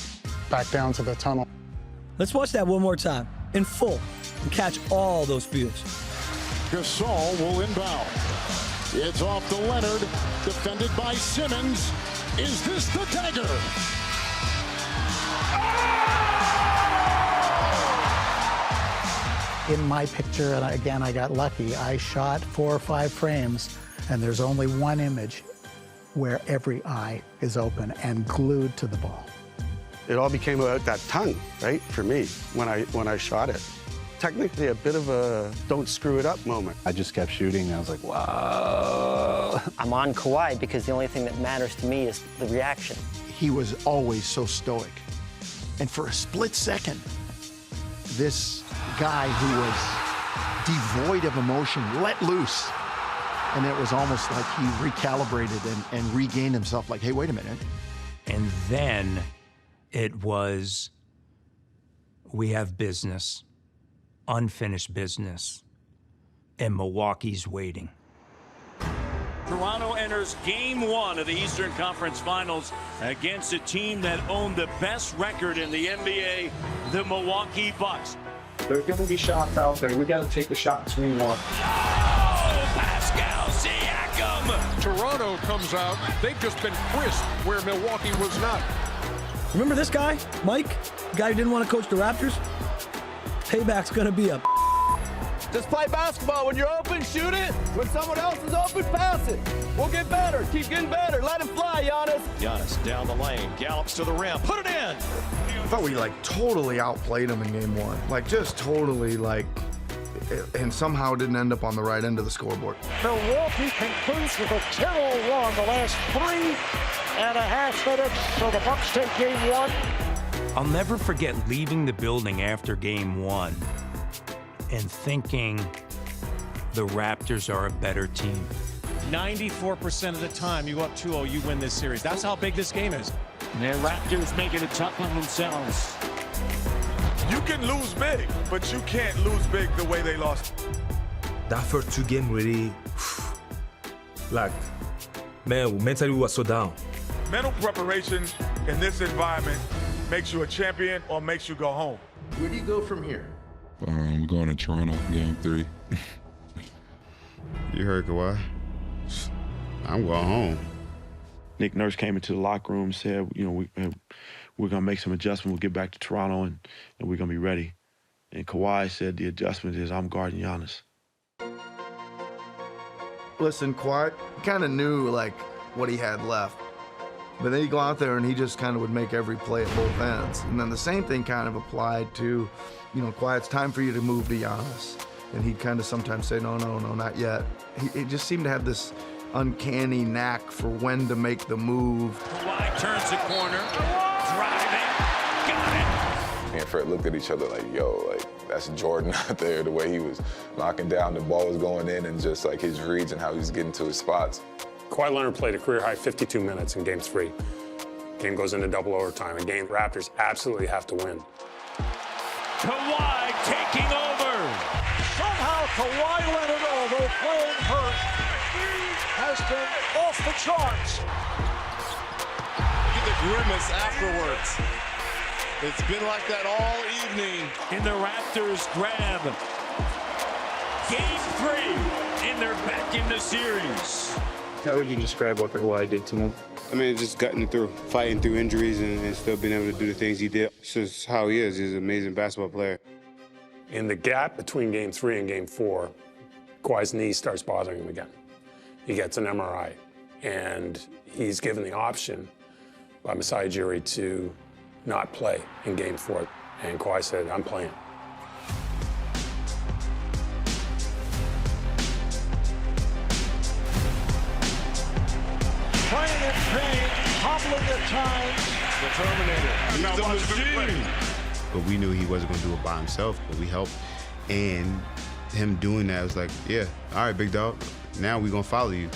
Speaker 25: back down to the tunnel.
Speaker 10: Let's watch that one more time, in full, and catch all those views.
Speaker 15: Gasol will inbound. It's off to Leonard, defended by Simmons. Is this the dagger?
Speaker 21: In my picture, and again, I got lucky, I shot 4 or 5 frames, and there's only one image where every eye is open and glued to the ball.
Speaker 29: It all became about that tongue, right, for me, when I shot it. Technically a bit of a don't screw it up moment.
Speaker 22: I just kept shooting, and I was like, wow.
Speaker 20: I'm on Kawhi because the only thing that matters to me is the reaction.
Speaker 21: He was always so stoic. And for a split second, this guy who was devoid of emotion let loose. And it was almost like he recalibrated and regained himself, like, hey, wait a minute.
Speaker 7: And then it was, we have business, unfinished business, and Milwaukee's waiting.
Speaker 8: Toronto enters Game 1 of the Eastern Conference Finals against a team that owned the best record in the NBA, the Milwaukee Bucks.
Speaker 25: There's going to be shots out there. We got to take the shots we want.
Speaker 8: Pascal Siakam!
Speaker 13: Toronto comes out. They've just been crisped where Milwaukee was not.
Speaker 10: Remember this guy, Mike? The guy who didn't want to coach the Raptors? Payback's going to be a
Speaker 1: Just play basketball. When you're open, shoot it. When someone else is open, pass it. We'll get better. Keep getting better. Let him fly, Giannis.
Speaker 13: Giannis down the lane, gallops to the rim, put it in.
Speaker 11: I thought we totally outplayed them in game one. Just totally and somehow didn't end up on the right end of the scoreboard.
Speaker 3: Milwaukee concludes with a 10-0 run the last 3.5 minutes, so the Bucks take game one.
Speaker 7: I'll never forget leaving the building after game one and thinking the Raptors are a better team.
Speaker 8: 94% of the time you go up 2-0, you win this series. That's how big this game is.
Speaker 3: And the Raptors making it tough on themselves.
Speaker 4: You can lose big, but you can't lose big the way they lost.
Speaker 18: That first 2 games really, man, mentally we were so down.
Speaker 4: Mental preparation in this environment makes you a champion or makes you go home.
Speaker 11: Where do you go from here?
Speaker 16: We're going to Toronto, game 3.
Speaker 12: You heard Kawhi? I'm going home.
Speaker 17: Nick Nurse came into the locker room and said, we're going to make some adjustments. We'll get back to Toronto, and we're going to be ready. And Kawhi said the adjustment is I'm guarding Giannis.
Speaker 11: Listen, Kawhi kind of knew, what he had left. But then he'd go out there and he just kind of would make every play at both ends. And then the same thing kind of applied to, Kawhi, it's time for you to move to Giannis. And he'd kind of sometimes say, no, not yet. He just seemed to have this uncanny knack for when to make the move.
Speaker 8: Kawhi turns the corner, driving, got it.
Speaker 28: Me and Fred looked at each other that's Jordan out there, the way he was knocking down, the ball was going in, and just his reads and how he was getting to his spots.
Speaker 9: Kawhi Leonard played a career-high 52 minutes in Game 3. Game goes into double overtime. A game Raptors absolutely have to win.
Speaker 8: Kawhi taking over.
Speaker 3: Somehow Kawhi Leonard, although playing hurt, has been off the charts.
Speaker 19: Look at the grimace afterwards. It's been like that all evening.
Speaker 8: In the Raptors grab. Game 3, and they're back in the series.
Speaker 23: How would you describe what Kawhi did to him?
Speaker 12: I mean, just gutting through, fighting through injuries and still being able to do the things he did. It's just how he is. He's an amazing basketball player.
Speaker 9: In the gap between Game 3 and Game 4, Kawhi's knee starts bothering him again. He gets an MRI, and he's given the option by Masai Ujiri to not play in Game 4. And Kawhi said, I'm playing.
Speaker 3: Playing in pain, hobbling at times.
Speaker 19: The Terminator. He's the machine.
Speaker 12: But we knew he wasn't going to do it by himself, but we helped. And him doing that was all right, big dog, now we're going to follow you.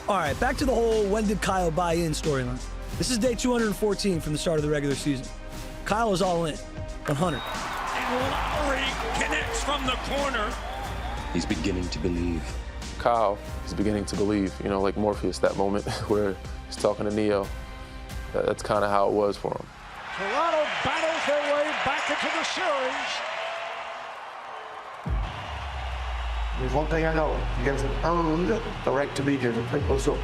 Speaker 10: All right, back to the whole when did Kyle buy in storyline. This is day 214 from the start of the regular season. Kyle is all in, 100.
Speaker 8: And Lowry connects from the corner.
Speaker 26: He's beginning to believe.
Speaker 2: Kyle is beginning to believe, like Morpheus, that moment where he's talking to Neo. That's kind of how it was for him.
Speaker 3: Toronto battles their way back into the series.
Speaker 21: There's one thing I know. You guys have earned the right to be here to play close up.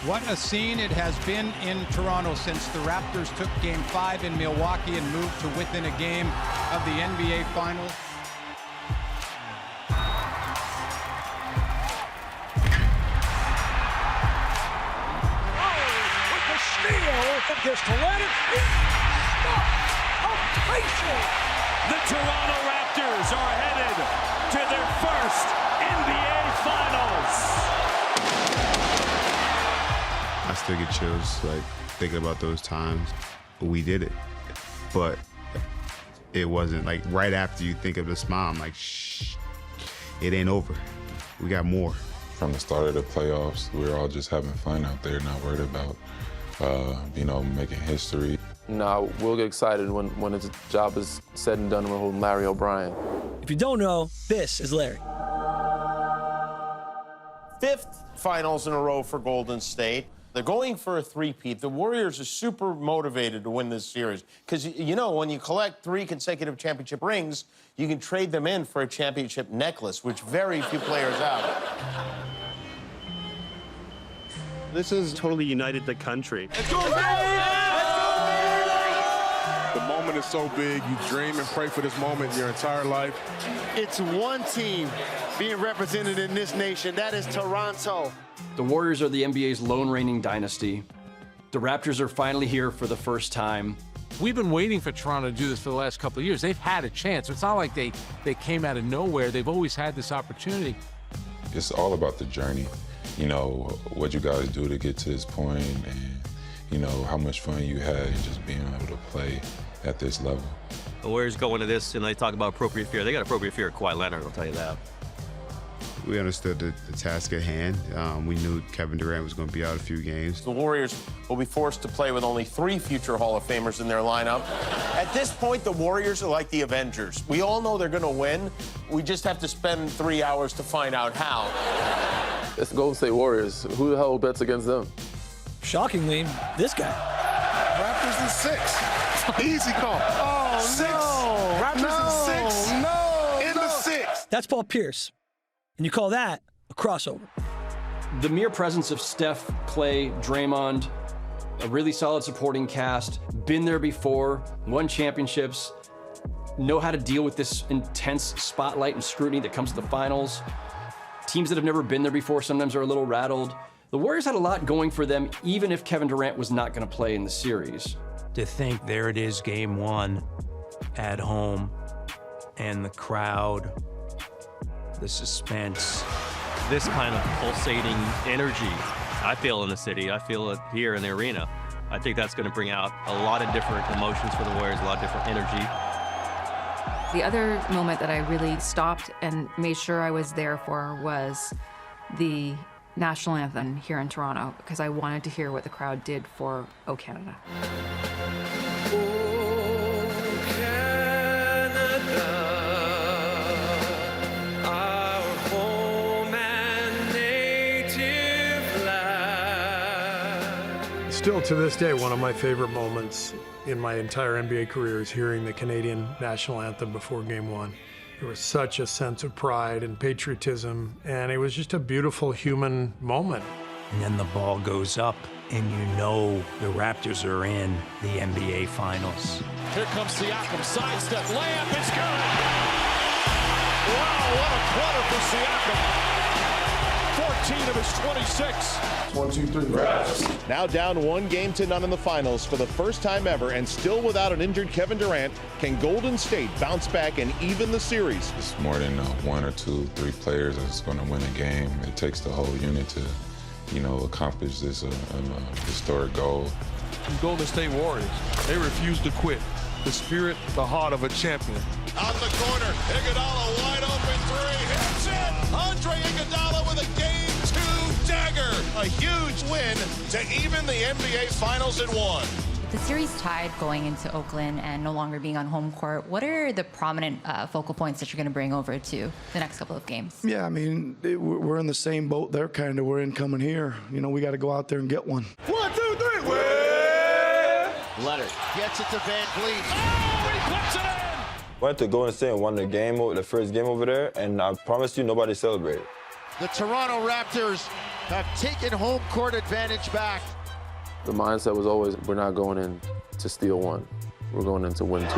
Speaker 27: What a scene it has been in Toronto since the Raptors took Game 5 in Milwaukee and moved to within a game of the NBA Finals.
Speaker 3: With the steal, it gets to Leonard.
Speaker 8: The Toronto Raptors are headed to their first NBA Finals.
Speaker 12: I still get chills, thinking about those times. We did it. But it wasn't right after you think of the smile, I'm like, shh, it ain't over. We got more.
Speaker 16: From the start of the playoffs, we were all just having fun out there, not worried about, making history.
Speaker 2: No, we'll get excited when his job is said and done with Larry O'Brien.
Speaker 10: If you don't know, this is Larry.
Speaker 30: 5th finals in a row for Golden State. They're going for a three-peat. The Warriors are super motivated to win this series because, when you collect 3 consecutive championship rings, you can trade them in for a championship necklace, which very few players have.
Speaker 29: This has totally united the country.
Speaker 3: Let's go, man!
Speaker 29: The moment
Speaker 1: moment is so big. You dream and pray for this moment your entire life.
Speaker 3: It's one team being represented in this nation. That is Toronto.
Speaker 5: The Warriors are the NBA's lone reigning dynasty. The Raptors are finally here for the first time.
Speaker 6: We've been waiting for Toronto to do this for the last couple of years. They've had a chance. It's not like they came out of nowhere. They've always had this opportunity.
Speaker 16: It's all about the journey. You know, what you guys do to get to this point and, you know, how much fun you had and just being able to play at this level.
Speaker 13: The Warriors go into this and they talk about appropriate fear. They got appropriate fear of Kawhi Leonard, I'll tell you that.
Speaker 12: We understood the task at hand. We knew Kevin Durant was going to be out a few games.
Speaker 30: The Warriors will be forced to play with only 3 future Hall of Famers in their lineup. At this point, the Warriors are like the Avengers. We all know they're going to win. We just have to spend 3 hours to find out how.
Speaker 2: It's the Golden State Warriors. Who the hell bets against them?
Speaker 10: Shockingly, this guy.
Speaker 1: Raptors in 6. Easy call.
Speaker 3: Oh,
Speaker 1: 6.
Speaker 3: no.
Speaker 1: Raptors in 6.
Speaker 3: No.
Speaker 1: In the 6.
Speaker 10: That's Paul Pierce. And you call that a crossover.
Speaker 5: The mere presence of Steph, Clay, Draymond, a really solid supporting cast, been there before, won championships, know how to deal with this intense spotlight and scrutiny that comes to the finals. Teams that have never been there before sometimes are a little rattled. The Warriors had a lot going for them, even if Kevin Durant was not going to play in the series.
Speaker 7: To think there it is, game 1 at home, and the crowd, the suspense.
Speaker 13: This kind of pulsating energy I feel in the city, I feel it here in the arena. I think that's going to bring out a lot of different emotions for the Warriors, a lot of different energy.
Speaker 14: The other moment that I really stopped and made sure I was there for was the national anthem here in Toronto, because I wanted to hear what the crowd did for O Canada.
Speaker 15: Still to this day, one of my favorite moments in my entire NBA career is hearing the Canadian national anthem before Game 1. There was such a sense of pride and patriotism, and it was just a beautiful human moment.
Speaker 7: And then the ball goes up, and you know the Raptors are in the NBA Finals.
Speaker 19: Here comes Siakam, sidestep, layup, it's good! Wow, what a clutter for Siakam! 14 of his 26.
Speaker 1: 1, 2, 3, Raptors.
Speaker 30: Now down 1-0 in the finals for the first time ever, and still without an injured Kevin Durant, can Golden State bounce back and even the series?
Speaker 16: It's more than 1 or 2, 3 players that's going to win a game. It takes the whole unit to, you know, accomplish this historic goal.
Speaker 1: Golden State Warriors, they refuse to quit. The spirit, the heart of a champion.
Speaker 19: Out the corner, Iguodala wide open 3, hits it! Andre Iguodala with a Game 2 dagger! A huge win to even the NBA Finals at 1.
Speaker 20: The series tied going into Oakland and no longer being on home court. What are the prominent focal points that you're going to bring over to the next couple of games?
Speaker 11: Yeah, I mean, we're in the same boat they're kind of we're in coming here. You know, we got to go out there and get one.
Speaker 19: 1, 2, 3, win!
Speaker 3: Leonard gets it to Van Vliet.
Speaker 19: Oh, he puts it in!
Speaker 22: Went to Golden State and won the first game over there, and I promise you, nobody celebrated.
Speaker 3: The Toronto Raptors have taken home court advantage back.
Speaker 2: The mindset was always, we're not going in to steal 1. We're going in to win 2.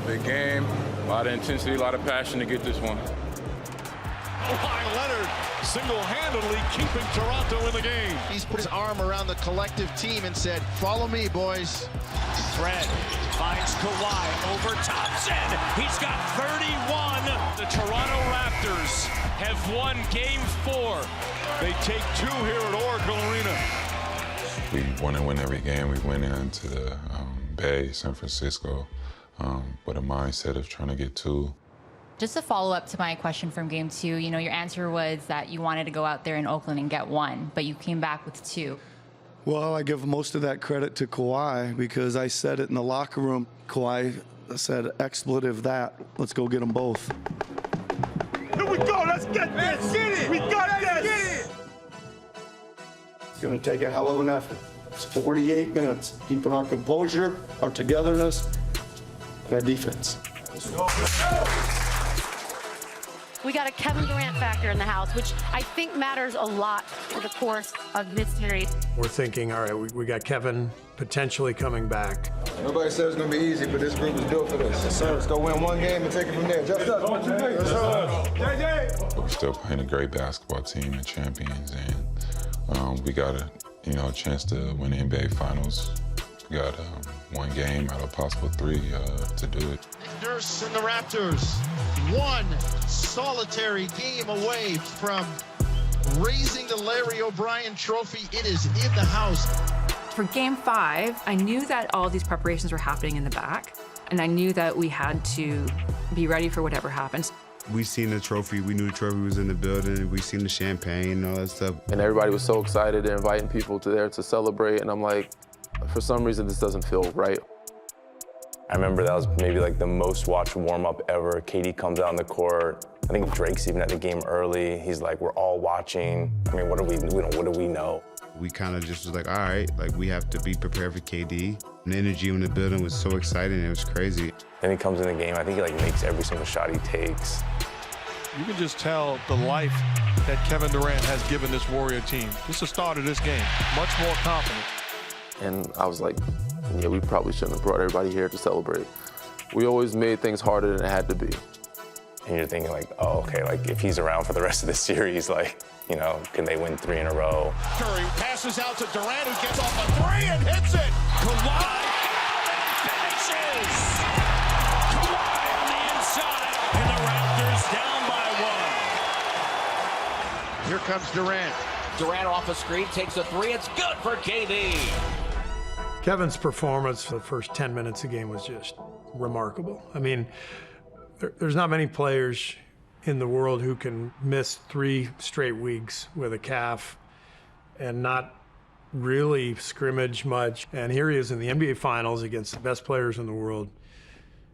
Speaker 1: Big game, a lot of intensity, a lot of passion to get this one.
Speaker 19: Kawhi Leonard single-handedly keeping Toronto in the game.
Speaker 3: He's put his arm around the collective team and said, follow me, boys.
Speaker 8: Fred finds Kawhi over Thompson. He's got 31. The Toronto Raptors have won Game 4.
Speaker 19: They take 2 here at Oracle Arena.
Speaker 16: We want to win every game. We went into the Bay, San Francisco, with a mindset of trying to get 2.
Speaker 20: Just a follow-up to my question from Game 2, you know, your answer was that you wanted to go out there in Oakland and get 1, but you came back with 2.
Speaker 11: Well, I give most of that credit to Kawhi because I said it in the locker room. Kawhi said, expletive that. Let's go get them both.
Speaker 19: Here we go. Let's get this. Let's get it. We got this.
Speaker 21: It's going to take a hell of an effort. It's 48 minutes. Keeping our composure, our togetherness, and our defense.
Speaker 19: Let's go.
Speaker 4: We got a Kevin Durant factor in the house, which I think matters a lot for the course of this series.
Speaker 15: We're thinking, all right, we got Kevin potentially coming back.
Speaker 9: Nobody said it's going to be easy, but this group is built for this. Yes, sir. Let's go win one game and take it from there. Just us. What you think?
Speaker 16: We're still playing a great basketball team and champions, and we got a chance to win the NBA Finals. We got one game out of possible 3 to do it.
Speaker 3: Nurse and the Raptors, one solitary game away from raising the Larry O'Brien Trophy. It is in the house.
Speaker 14: For Game 5, I knew that all these preparations were happening in the back, and I knew that we had to be ready for whatever happens.
Speaker 12: We seen the trophy. We knew the trophy was in the building. We seen the champagne and all that stuff.
Speaker 2: And everybody was so excited and inviting people to there to celebrate, and I'm like, for some reason, this doesn't feel right.
Speaker 22: I remember that was maybe like the most watched warm-up ever. KD comes out on the court. I think Drake's even at the game early. He's like, we're all watching. I mean, what do we know?
Speaker 12: We kind of just was like, all right, like we have to be prepared for KD. And the energy in the building was so exciting, it was crazy.
Speaker 22: Then he comes in the game, I think he like makes every single shot he takes.
Speaker 1: You can just tell the life that Kevin Durant has given this Warrior team. Just the start of this game, much more confident.
Speaker 2: And I was like, yeah, we probably shouldn't have brought everybody here to celebrate. We always made things harder than it had to be.
Speaker 22: And you're thinking like, oh, okay, like if he's around for the rest of the series, like, can they win 3 in a row?
Speaker 3: Curry passes out to Durant, who gets off a 3 and hits it. Kawhi finishes.
Speaker 8: Kawhi on the inside, and the Raptors down by 1.
Speaker 3: Here comes Durant.
Speaker 17: Durant off a screen, takes a 3. It's good for KD.
Speaker 15: Kevin's performance for the first 10 minutes of the game was just remarkable. I mean, there's not many players in the world who can miss 3 straight weeks with a calf and not really scrimmage much. And here he is in the NBA Finals against the best players in the world.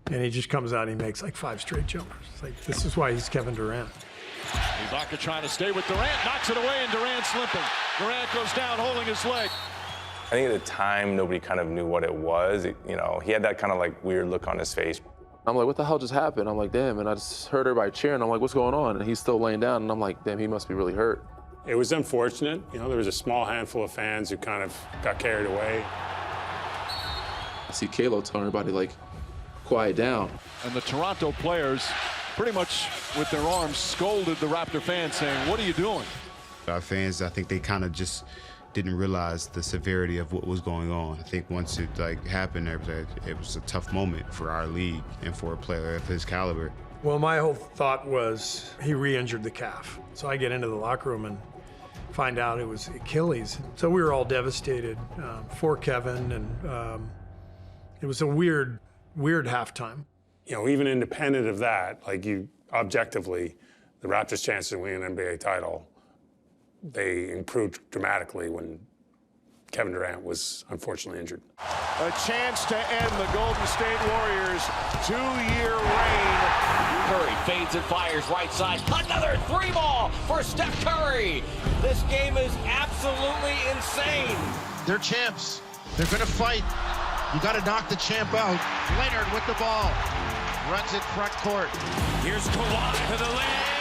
Speaker 15: And he just comes out and he makes like 5 straight jumpers. It's like, this is why he's Kevin Durant.
Speaker 3: Ibaka trying to stay with Durant, knocks it away, and Durant's limping. Durant goes down holding his leg.
Speaker 22: I think at the time, nobody kind of knew what it was. He had that kind of like weird look on his face.
Speaker 2: I'm like, what the hell just happened? I'm like, damn, and I just heard everybody cheering. I'm like, what's going on? And he's still laying down, and I'm like, damn, he must be really hurt.
Speaker 18: It was unfortunate. There was a small handful of fans who kind of got carried away.
Speaker 2: I see Kalo telling everybody, like, quiet down.
Speaker 3: And the Toronto players pretty much with their arms scolded the Raptor fans saying, what are you doing?
Speaker 12: Our fans, I think they kind of just didn't realize the severity of what was going on. I think once it happened, it was a tough moment for our league and for a player of his caliber.
Speaker 15: Well, my whole thought was he re-injured the calf. So I get into the locker room and find out it was Achilles. So we were all devastated for Kevin, and it was a weird halftime.
Speaker 18: Even independent of that, objectively, the Raptors' chances of winning an NBA title, they improved dramatically when Kevin Durant was unfortunately injured.
Speaker 3: A chance to end the Golden State Warriors' 2-year reign.
Speaker 17: Curry fades and fires right side. Another 3-ball for Steph Curry. This game is absolutely insane.
Speaker 3: They're champs. They're going to fight. You got to knock the champ out. Leonard with the ball. Runs it front court.
Speaker 8: Here's Kawhi to the lane.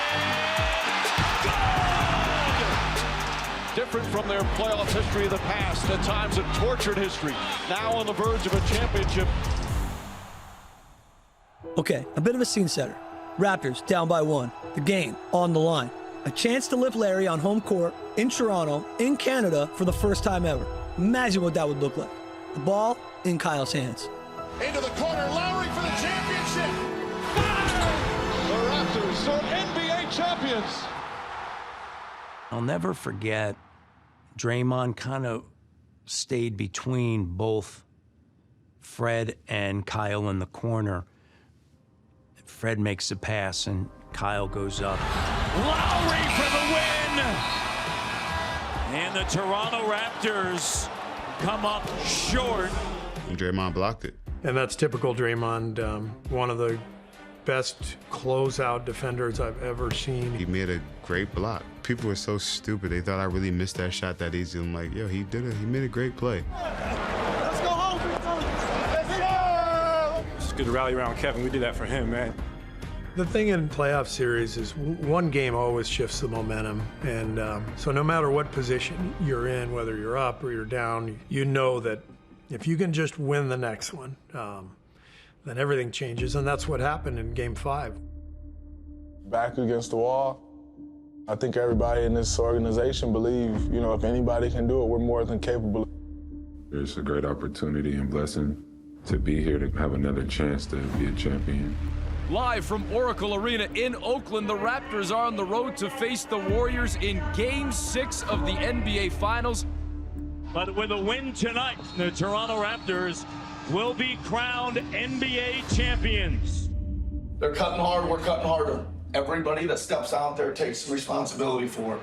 Speaker 3: Different from their playoff history of the past, at times a tortured history. Now on the verge of a championship.
Speaker 10: Okay, a bit of a scene setter. Raptors down by 1. The game on the line. A chance to lift Larry on home court in Toronto, in Canada, for the first time ever. Imagine what that would look like. The ball in Kyle's hands.
Speaker 3: Into the corner, Lowry for the championship. The Raptors are NBA champions.
Speaker 7: I'll never forget, Draymond kind of stayed between both Fred and Kyle in the corner. Fred makes a pass and Kyle goes up.
Speaker 8: Lowry for the win! And the Toronto Raptors come up short.
Speaker 12: And Draymond blocked it.
Speaker 15: And that's typical Draymond, one of the best closeout defenders I've ever seen.
Speaker 12: He made a great block. People were so stupid. They thought I really missed that shot that easy. I'm like, yo, he made a great play.
Speaker 3: Let's go home. Let's go.
Speaker 23: It's good to rally around Kevin. We did that for him, man.
Speaker 15: The thing in playoff series is one game always shifts the momentum. And so no matter what position you're in, whether you're up or you're down, you know that if you can just win the next one, then everything changes. And that's what happened in Game 5.
Speaker 5: Back against the wall, I think everybody in this organization believe, you know, if anybody can do it, we're more than capable.
Speaker 16: It's a great opportunity and blessing to be here, to have another chance to be a champion.
Speaker 6: Live from Oracle Arena in Oakland, the Raptors are on the road to face the Warriors in Game 6 of the NBA Finals.
Speaker 8: But with a win tonight, the Toronto Raptors will be crowned NBA champions.
Speaker 21: They're cutting hard, we're cutting harder. Everybody that steps out there takes responsibility for it.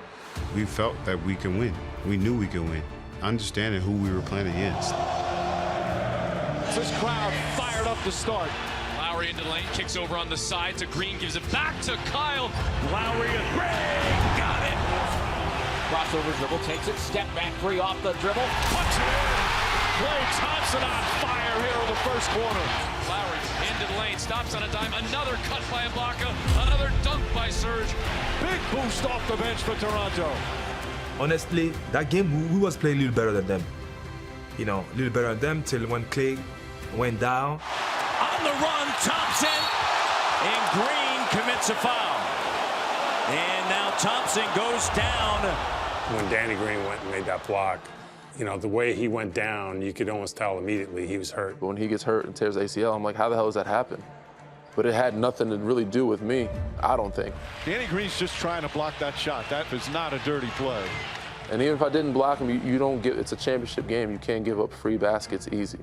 Speaker 12: We felt that we can win. We knew we could win. Understanding who we were playing against.
Speaker 6: This crowd fired up to start. Lowry into the lane, kicks over on the side to Green, gives it back to Kyle.
Speaker 8: Lowry and Green got it.
Speaker 17: Crossover dribble, takes it, step back three off the dribble.
Speaker 6: Puts it in. Klay Thompson on fire here in the first quarter. Lowry into the lane, stops on a dime. Another cut by Ibaka, another dunk by Serge. Big boost off the bench for Toronto.
Speaker 13: Honestly, that game, we was playing a little better than them. You know, a little better than them till when Klay went down.
Speaker 8: On the run, Thompson, and Green commits a foul. And now Thompson goes down.
Speaker 18: When Danny Green went and made that block, you know, the way he went down, you could almost tell immediately he was hurt.
Speaker 2: When he gets hurt and tears ACL, I'm like, how the hell does that happen? But it had nothing to really do with me, I don't think.
Speaker 1: Danny Green's just trying to block that shot. That is not a dirty play.
Speaker 2: And even if I didn't block him, you don't get, it's a championship game. You can't give up free baskets easy.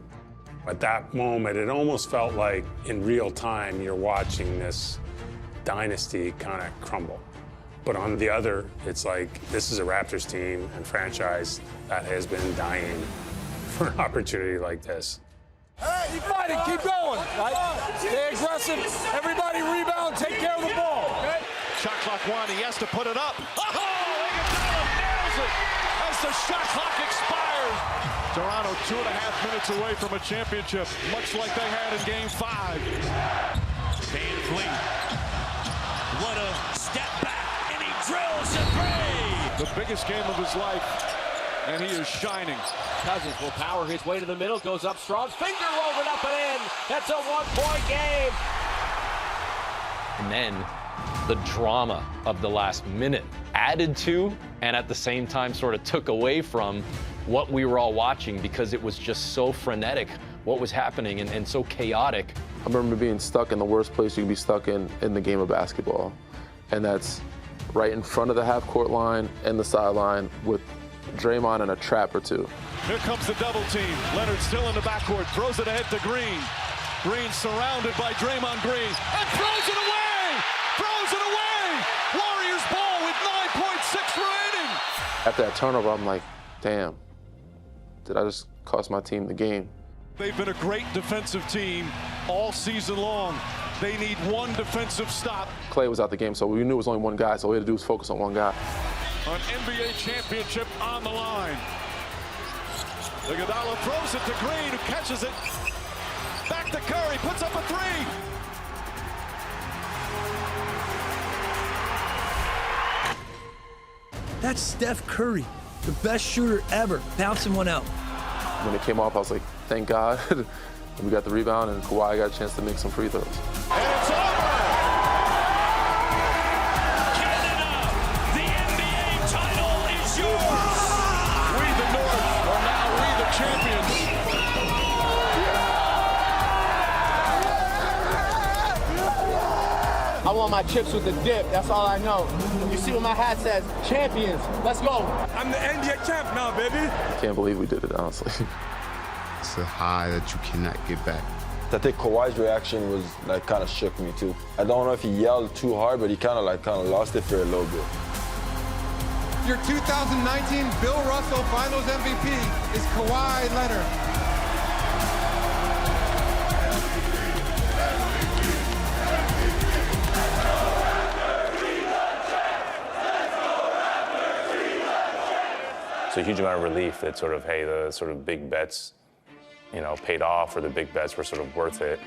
Speaker 18: At that moment, it almost felt like in real time you're watching this dynasty kind of crumble. But on the other, it's like this is a Raptors team and franchise that has been dying for an opportunity like this.
Speaker 6: Hey, keep fighting, keep going. Right? Stay aggressive. Everybody rebound, take care of the ball. Okay?
Speaker 1: Shot clock one, he has to put it up. Oh, Iguodala nails it as the shot clock expires. Toronto 2.5 minutes away from a championship, much like they had in Game 5.
Speaker 8: Van Vliet, what a step back, and he drills a three.
Speaker 1: The biggest game of his life, and he is shining.
Speaker 17: Cousins will power his way to the middle, goes up strong, finger rolls it up and in. That's a 1-point game.
Speaker 23: And then the drama of the last minute added to, and at the same time sort of took away from what we were all watching, because it was just so frenetic what was happening and so chaotic.
Speaker 2: I remember being stuck in the worst place you can be stuck in the game of basketball. And that's right in front of the half-court line and the sideline with Draymond in a trap or two.
Speaker 1: Here comes the double team. Leonard still in the backcourt, throws it ahead to Green. Green surrounded by Draymond Green, and throws it away! Throws it away! Warriors ball with 9.6 remaining!
Speaker 2: After that turnover, I'm like, damn, did I just cost my team the game?
Speaker 1: They've been a great defensive team all season long. They need one defensive stop.
Speaker 2: Klay was out the game, so we knew it was only one guy, so all we had to do was focus on one guy.
Speaker 1: An NBA championship on the line. Iguodala throws it to Green, who catches it. Back to Curry, puts up a three.
Speaker 10: That's Steph Curry, the best shooter ever, bouncing one out.
Speaker 2: When it came off, I was like, thank God. We got the rebound, and Kawhi got a chance to make some free throws.
Speaker 8: And it's over! Canada, the NBA title is yours!
Speaker 1: We the North are now we the champions.
Speaker 24: I want my chips with the dip, that's all I know. You see what my hat says, champions, let's go.
Speaker 13: I'm the NBA champ now, baby.
Speaker 2: I can't believe we did it, honestly.
Speaker 12: It's a high that you cannot get back.
Speaker 9: I think Kawhi's reaction was like kind of shook me too. I don't know if he yelled too hard, but he kind of lost it for a little bit.
Speaker 25: Your 2019 Bill Russell Finals MVP is Kawhi Leonard.
Speaker 22: It's a huge amount of relief that sort of, hey, the sort of big bets, you know, paid off, or the big bets were sort of worth it.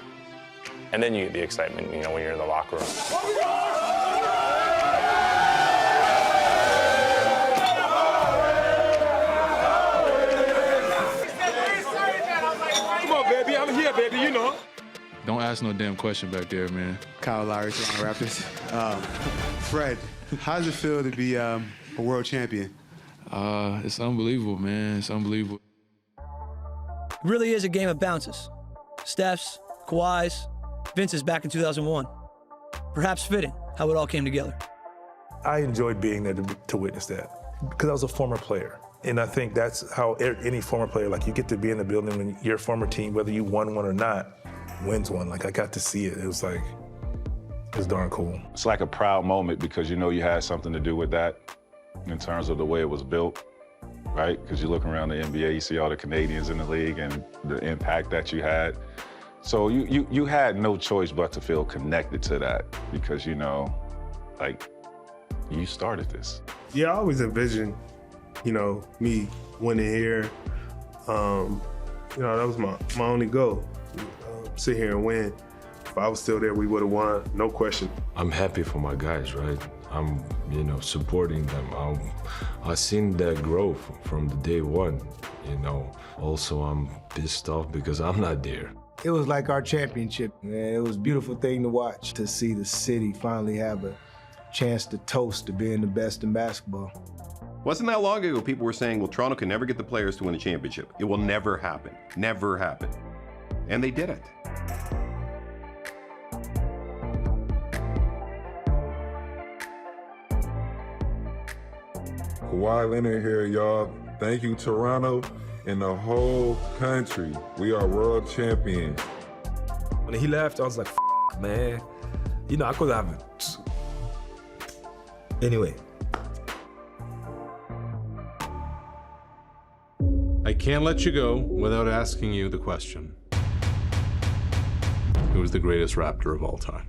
Speaker 22: And then you get the excitement, when you're in the locker room.
Speaker 13: Come on, baby. I'm here, baby.
Speaker 4: Don't ask no damn question back there, man.
Speaker 11: Kyle Lowry, Toronto Raptors. Fred, how does it feel to be a world champion?
Speaker 4: It's unbelievable, man. It's unbelievable.
Speaker 10: It really is a game of bounces. Steph's, Kawhi's, Vince's back in 2001. Perhaps fitting how it all came together.
Speaker 13: I enjoyed being there to witness that because I was a former player. And I think that's how any former player, you get to be in the building when your former team, whether you won one or not, wins one. I got to see it. It was darn cool.
Speaker 14: It's like a proud moment because you had something to do with that in terms of the way it was built, right? Because you look around the NBA, you see all the Canadians in the league and the impact that you had. So you had no choice but to feel connected to that because, you started this.
Speaker 13: Yeah, I always envisioned, me winning here. That was my only goal. Sit here and win. If I was still there, we would have won, no question.
Speaker 19: I'm happy for my guys, right? I'm, supporting them. I've seen that growth from the day one, Also, I'm pissed off because I'm not there.
Speaker 20: It was like our championship, man. It was a beautiful thing to watch, to see the city finally have a chance to toast to being the best in basketball.
Speaker 26: Wasn't that long ago people were saying, well, Toronto can never get the players to win a championship. It will never happen. Never happen. And they did it.
Speaker 27: Kawhi Leonard here, y'all. Thank you, Toronto and the whole country. We are world champions.
Speaker 13: When he left, I was like, man. I could have it. Anyway.
Speaker 28: I can't let you go without asking you the question. Who is the greatest Raptor of all time?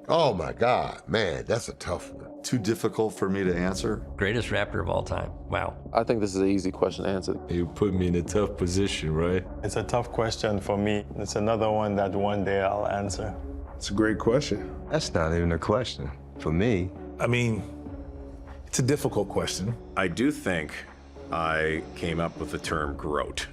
Speaker 29: Oh my God, man, that's a tough one.
Speaker 30: Too difficult for me to answer.
Speaker 7: Greatest Raptor of all time. Wow.
Speaker 2: I think this is an easy question to answer.
Speaker 19: You put me in a tough position, right?
Speaker 31: It's a tough question for me. It's another one that one day I'll answer.
Speaker 13: It's a great question.
Speaker 30: That's not even a question for me.
Speaker 13: It's a difficult question.
Speaker 32: I do think I came up with the term GROAT.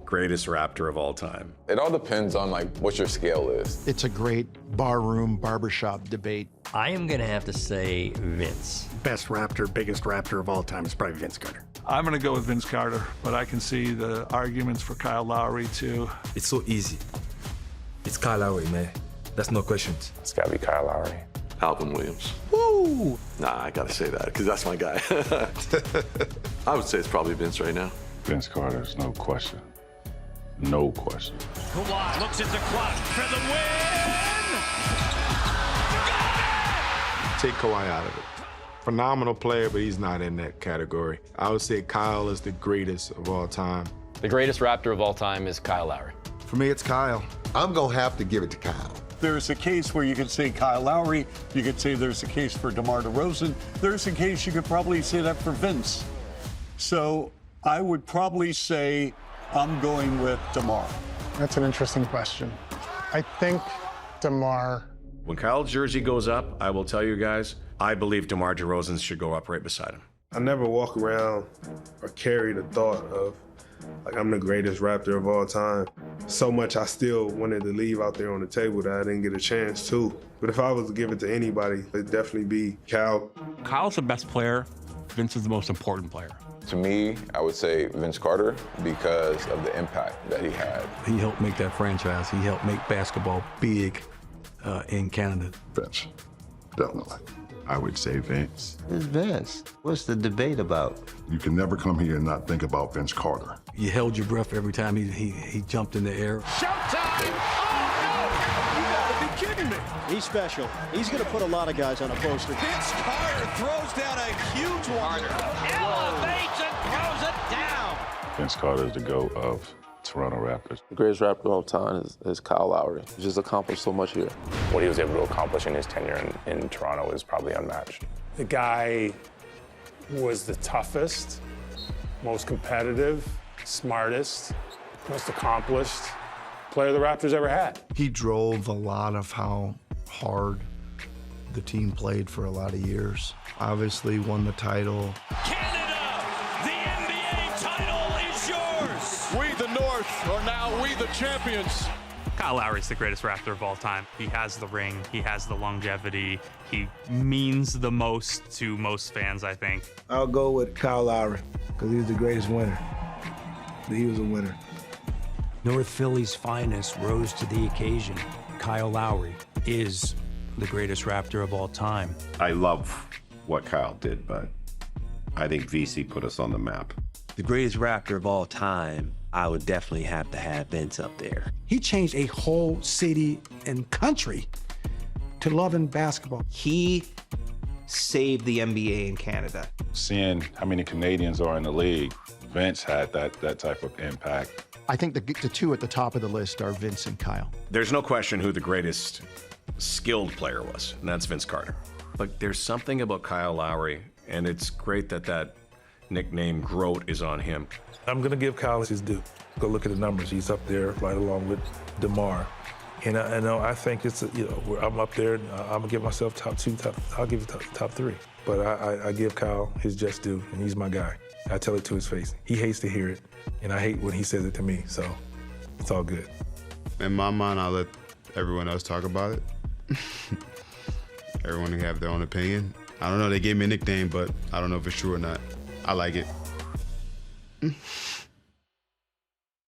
Speaker 32: Greatest Raptor of all time.
Speaker 9: It all depends on what your scale is.
Speaker 21: It's a great barbershop debate.
Speaker 7: I am going to have to say Vince.
Speaker 33: Best Raptor, biggest Raptor of all time is probably Vince Carter.
Speaker 1: I'm going to go with Vince Carter, but I can see the arguments for Kyle Lowry, too.
Speaker 13: It's so easy. It's Kyle Lowry, man. That's no questions.
Speaker 22: It's got to be Kyle Lowry.
Speaker 34: Alvin Williams.
Speaker 21: Woo!
Speaker 34: Nah, I got to say that because that's my guy. I would say it's probably Vince right now.
Speaker 16: Vince Carter's no question. No question.
Speaker 8: Kawhi looks at the clock for the win!
Speaker 35: Take Kawhi out of it. Phenomenal player, but he's not in that category. I would say Kyle is the greatest of all time.
Speaker 23: The greatest Raptor of all time is Kyle Lowry.
Speaker 30: For me, it's Kyle.
Speaker 29: I'm going to have to give it to Kyle.
Speaker 36: There's a case where you could say Kyle Lowry. You could say there's a case for DeMar DeRozan. There's a case you could probably say that for Vince. So I would probably say I'm going with DeMar.
Speaker 37: That's an interesting question. I think DeMar.
Speaker 32: When Kyle's jersey goes up, I will tell you guys, I believe DeMar DeRozan should go up right beside him.
Speaker 13: I never walk around or carry the thought of, I'm the greatest Raptor of all time. So much I still wanted to leave out there on the table that I didn't get a chance to. But if I was to give it to anybody, it'd definitely be Cal.
Speaker 38: Kyle's the best player. Vince is the most important player.
Speaker 9: To me, I would say Vince Carter because of the impact that he had.
Speaker 39: He helped make that franchise. He helped make basketball big in Canada.
Speaker 29: Vince, definitely.
Speaker 30: I would say Vince. It's Vince. What's the debate about?
Speaker 29: You can never come here and not think about Vince Carter.
Speaker 39: You held your breath every time he jumped in the air.
Speaker 40: Showtime! Oh, no! You gotta be kidding me. He's special. He's gonna put a lot of guys on a poster.
Speaker 6: Vince Carter throws down a huge one. Elevates and throws it down.
Speaker 16: Vince Carter is the GOAT of Toronto Raptors.
Speaker 2: The greatest Raptor of all time is Kyle Lowry. He's just accomplished so much here.
Speaker 22: What he was able to accomplish in his tenure in Toronto is probably unmatched.
Speaker 18: The guy was the toughest, most competitive, smartest, most accomplished player the Raptors ever had.
Speaker 21: He drove a lot of how hard the team played for a lot of years. Obviously won the title.
Speaker 8: Canada, the NBA title is yours.
Speaker 6: We, the North, are now we, the champions.
Speaker 38: Kyle Lowry's the greatest Raptor of all time. He has the ring, he has the longevity, he means the most to most fans, I think.
Speaker 13: I'll go with Kyle Lowry because he was the greatest winner. He was a winner.
Speaker 1: North Philly's finest rose to the occasion. Kyle Lowry is the greatest Raptor of all time.
Speaker 3: I love what Kyle did, but I think VC put us on the map.
Speaker 4: The greatest Raptor of all time, I would definitely have to have Vince up there.
Speaker 21: He changed a whole city and country to loving basketball.
Speaker 4: He saved the NBA in Canada.
Speaker 16: Seeing how many Canadians are in the league, Vince had that type of impact.
Speaker 21: I think the two at the top of the list are Vince and Kyle.
Speaker 32: There's no question who the greatest skilled player was, and that's Vince Carter. But there's something about Kyle Lowry, and it's great that that nickname GROAT is on him.
Speaker 13: I'm going to give Kyle his due. Go look at the numbers. He's up there right along with DeMar. And I think it's, I'm up there. I'm going to give myself top two. I'll give it top three. But I give Kyle his just due, and he's my guy. I tell it to his face. He hates to hear it, and I hate when he says it to me, so it's all good.
Speaker 35: In my mind, I'll let everyone else talk about it. Everyone can have their own opinion. I don't know, they gave me a nickname, but I don't know if it's true or not. I like it.